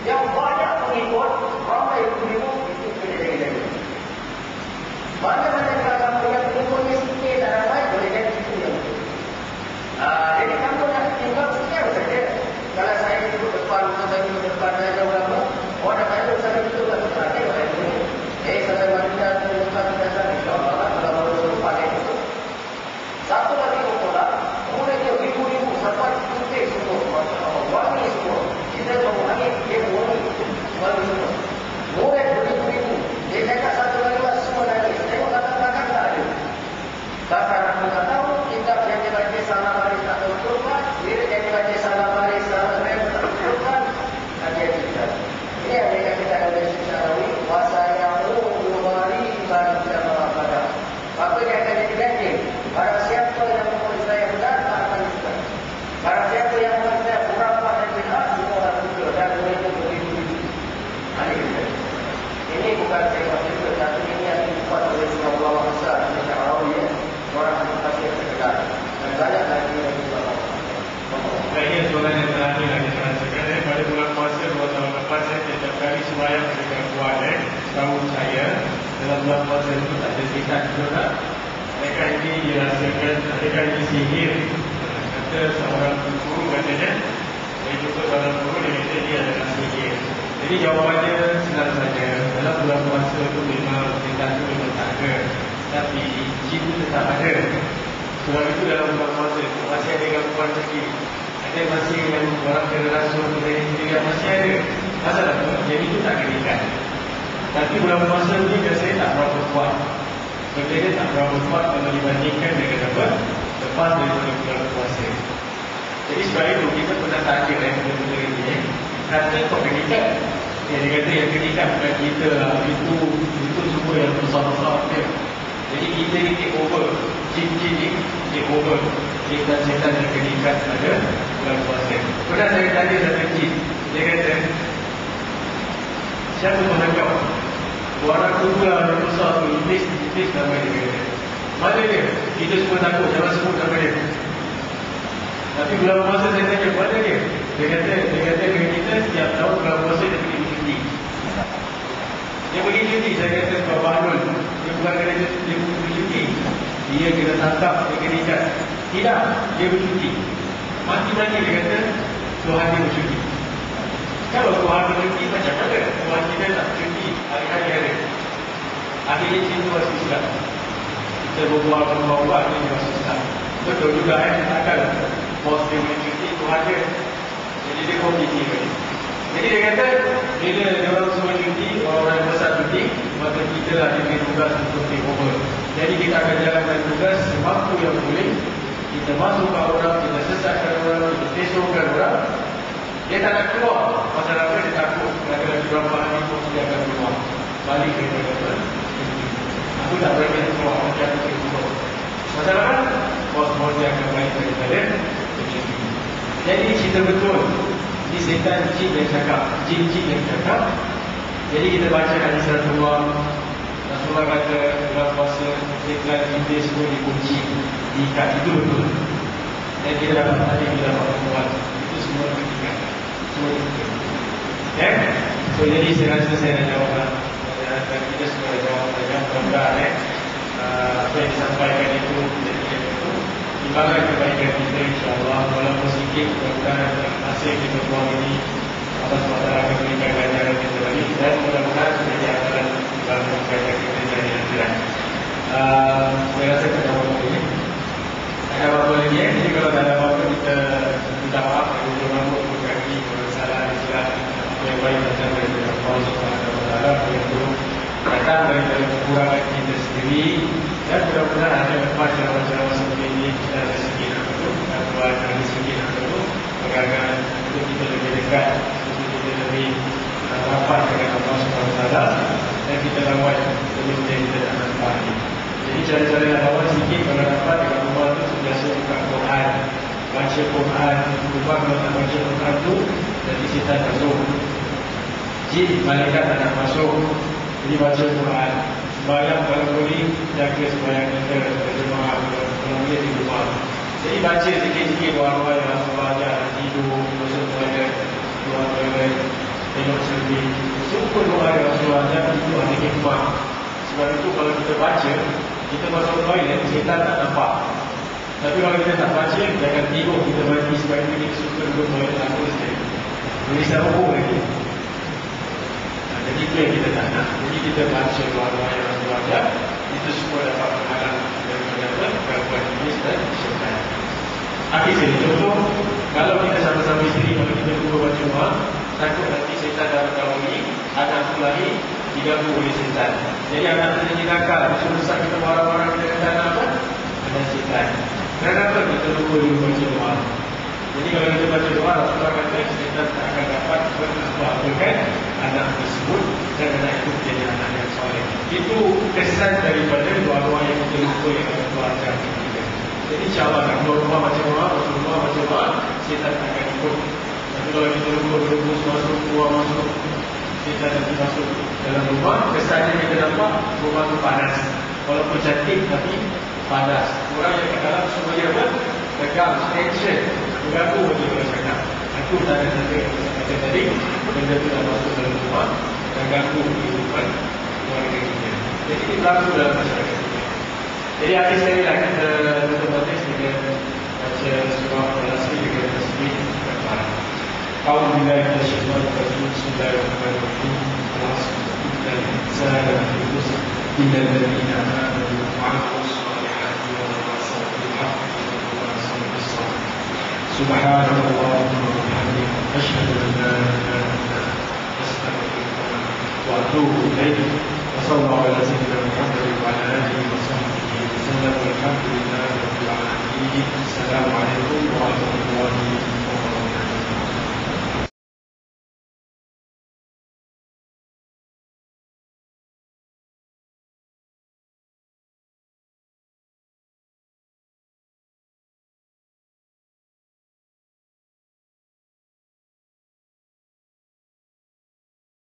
yang banyak pengikut, ramai pengikut, itu kena jaga-jaga. Mana-mana agama yang pengikutnya sikit dan ramai, boleh jadi itu yang betul. Jadi kamu nak tinggal sekian saja. Kalau saya duduk depan, saya duduk depan saja ulama, orang nak tanya, saya betul tak betul? Ada orang yang boleh. Saya wanita depan dasar, insyaAllah, kalau baru depan itu. Satu lagi kumpulan, kemudian dia ribu-ribu sampai putih semua. Wangi semua. Kita tahu angin, dia wangi semua. Murid beribu-ribu. Dia cakap satu lagi, semua nangis. Tengok belakang tak ada. Bahkan aku tak tahu, kitab yang dibaca salah baris tak betulkan, lirik yang dibaca salah baris, salah rem tak betulkan, ada cerita. Ini yang mereka kita oleh Syekh Syarawi, wasayamu luari bagi pada. Maka dia akan jadi ganjil. Barang siapa yang memulai saya benar, akan disebut. Barang siapa yang memulai saya berapa dan benar, semua orang betul. Dan mereka beribu-ribu. Ini bukan saya maksudkan, tapi ini yang dibuat oleh Surah Allah besar, Syekh Syarawi. Orang pasti terdekat dan banyak lagi yang dibawa. Ini soalan yang terakhir lagi terangkan. Pada bulan puasa 2 tahun lepas saya setiap kali sembahyang dengan kuat. Tahu saya dalam bulan puasa itu tak ada setan juga. Mereka ini dirasakan, mereka ini sihir. Kata seorang guru katanya, saya jumpa seorang guru dia kata dia adalah sihir. Jadi jawapannya senang saja. Dalam bulan puasa itu memang setan itu memang tak ada. Tapi jin itu tetap ada. Sebab itu dalam bulan puasa masih ada gangguan rezeki. Ada masih yang orang kena rasuah dari sendiri masih ada. Masalah tu, jadi itu tak kena. Tapi bulan puasa ni biasanya tak berapa kuat. Benda dia tak berapa kuat kalau dibandingkan dengan apa? Lepas daripada bulan puasa. Jadi sebab itu kita pernah tanya benda-benda ini. Kata kau kena. Dia kata yang kena bukan kita lah. Itu semua yang besar-besar dia. Jadi kita ni take over. Jin-jin ni take over. Setan-setan yang kenikat pada bulan puasa. Pernah saya tanya satu jin. Dia kata, siapa Tuhan kau? Orang tunggal yang besar tu, Iblis nama dia kata. Mana dia? Kita semua takut, jangan sebut nama dia. Tapi bulan puasa saya tanya, mana dia? Dia kata dengan kita setiap tahun bulan puasa dia pergi cuti. Dia pergi cuti, saya kata Pak Bahrul. Dia bukan kena dia bercuti. Dia kena tangkap, dia kena ikat. Tidak, dia bercuti. Mati-mati dia kata Tuhan dia bercuti. Kalau Tuhan bercuti macam mana? Tuhan kita tak bercuti hari-hari ada. Akhirnya cinta masuk Islam. Kita berbual dengan ini masuk Islam. Betul juga takkan bos dia bercuti Tuhan dia. Jadi dia kompetisi kan. Jadi dia kata bila dia orang semua cuti, orang yang besar cuti, maka kita lah diberi tugas untuk take over. Jadi kita akan jalankan tugas semampu yang boleh. Kita masukkan orang, kita sesatkan orang, kita pesongkan orang. Dia tak nak keluar. Pasal apa? Dia takut. Kadang-kadang beberapa hari pun dia akan keluar. Balik ke negara. Aku tak berani keluar. Macam aku keluar. Pasal apa? Bos-bos dia akan balik daripada cuti. Jadi cerita betul. Ini setan jin yang cakap. Jin-jin yang cakap. Jadi kita baca hadis Rasulullah. Rasulullah kata dalam puasa setan kita semua dikunci, diikat. Itu betul. Dan kita dapat tadi kita dapat membuat. Itu semua diikat. Semua diikat. Ya? So jadi saya rasa saya dah jawab lah. Dan kita semua dah jawab. Mudah-mudahan apa yang disampaikan itu menjadi itu timbangan kebaikan kita, insyaAllah. Walaupun sikit, mudah-mudahan hasil kita buang ini Allah SWT akan berikan ganjaran kita lagi. Dan mudah-mudahan menjadi amalan timbangan kebaikan kita dari akhirat. Saya rasa tak ada apa-apa lagi. Tak ada apa-apa lagi. Jadi kalau tak ada apa-apa, kita minta maaf. Kita rambut, berkaki, bersalah, istilah yang baik datang daripada Allah SWT. Yang buruk datang daripada kekurangan kita sendiri. Dan mudah-mudahan ada ceramah-ceramah seperti ini kita ada sedikit itu, buat ada sedikit itu, agar untuk kita lebih dekat, untuk kita lebih rapat dengan Allah SWT, dan kita lawan sebelum kita tak nampak ini. Jadi cara-cara yang lawan sedikit kalau dapat dengan rumah itu biasa buka Quran, baca Quran. Rumah kalau tak baca Quran itu, jadi setan masuk, jin malaikat tak nak masuk. Jadi baca Quran, menjaga supaya kita berjemaah kalau dia di rumah. Jadi baca sikit-sikit doa-doa yang Rasulullah ajar, tidur, masuk toilet, keluar toilet, tengok selfie. Semua doa yang Rasulullah ajar itu ada hikmah. Sebab itu kalau kita baca, kita masuk toilet, kita tak nampak. Tapi kalau kita tak baca, kita akan tidur, kita mati. Sebab itu kita suka duduk toilet takut sekali. Tulisan hukum lagi. Jadi itu yang kita tak nak. Jadi kita baca doa-doa yang Rasulullah ajar, itu semua dapat menghalang daripada gangguan iblis dan syaitan. Akhir sekali, contoh, kalau kita sama-sama isteri, kalau kita dua baca doa, takut nanti syaitan dalam kalau ini, anak tu lahir, diganggu oleh syaitan. Jadi anak tu jadi nakal, susah kita marah-marah kita kata apa? Ada syaitan. Kenapa kita lupa baca doa? Jadi kalau kita baca doa, Rasulullah kata syaitan tak akan dapat apa-apakan anak tersebut dan anak itu menjadi anak yang soleh. Itu kesan daripada doa-doa yang kita lupa yang Rasulullah ajar kita. Jadi insyaAllah kan, kalau rumah baca doa, Rasulullah baca doa, syaitan akan ikut. Tapi kalau kita lupa berhubung masuk, keluar masuk, syaitan nanti masuk dalam rumah, kesannya kita nampak rumah itu panas. Walaupun cantik tapi panas. Orang yang kat dalam semuanya apa? Tegang, tension, bergabung bagi orang cakap. Aku tak ada tanda yang saya kata tadi, benda itu dah masuk dalam rumah dan ganggu kehidupan keluarga kita. Jadi ini berlaku dalam masyarakat kita. Jadi akhir sekali lah kita tutup batas dengan baca surah Al-Asri dengan tasbih kafar. A'udzubillahi minasyaitonir rajim. Bismillahirrahmanirrahim. Al-Asri insana lafi khusr illa alladziina aamanu wa 'amilus shalihati wa tawassaw bil haqqi wa tawassaw bis sabr. Subhanallahumma wa bihamdihi asyhadu an la ilaha illa anta astaghfiruka wa atubu ilaik. Wassallallahu ala sayyidina Muhammad wa ala alihi wa sahbihi wa sallam. Walhamdulillahi rabbil alamin. Assalamualaikum warahmatullahi wabarakatuh.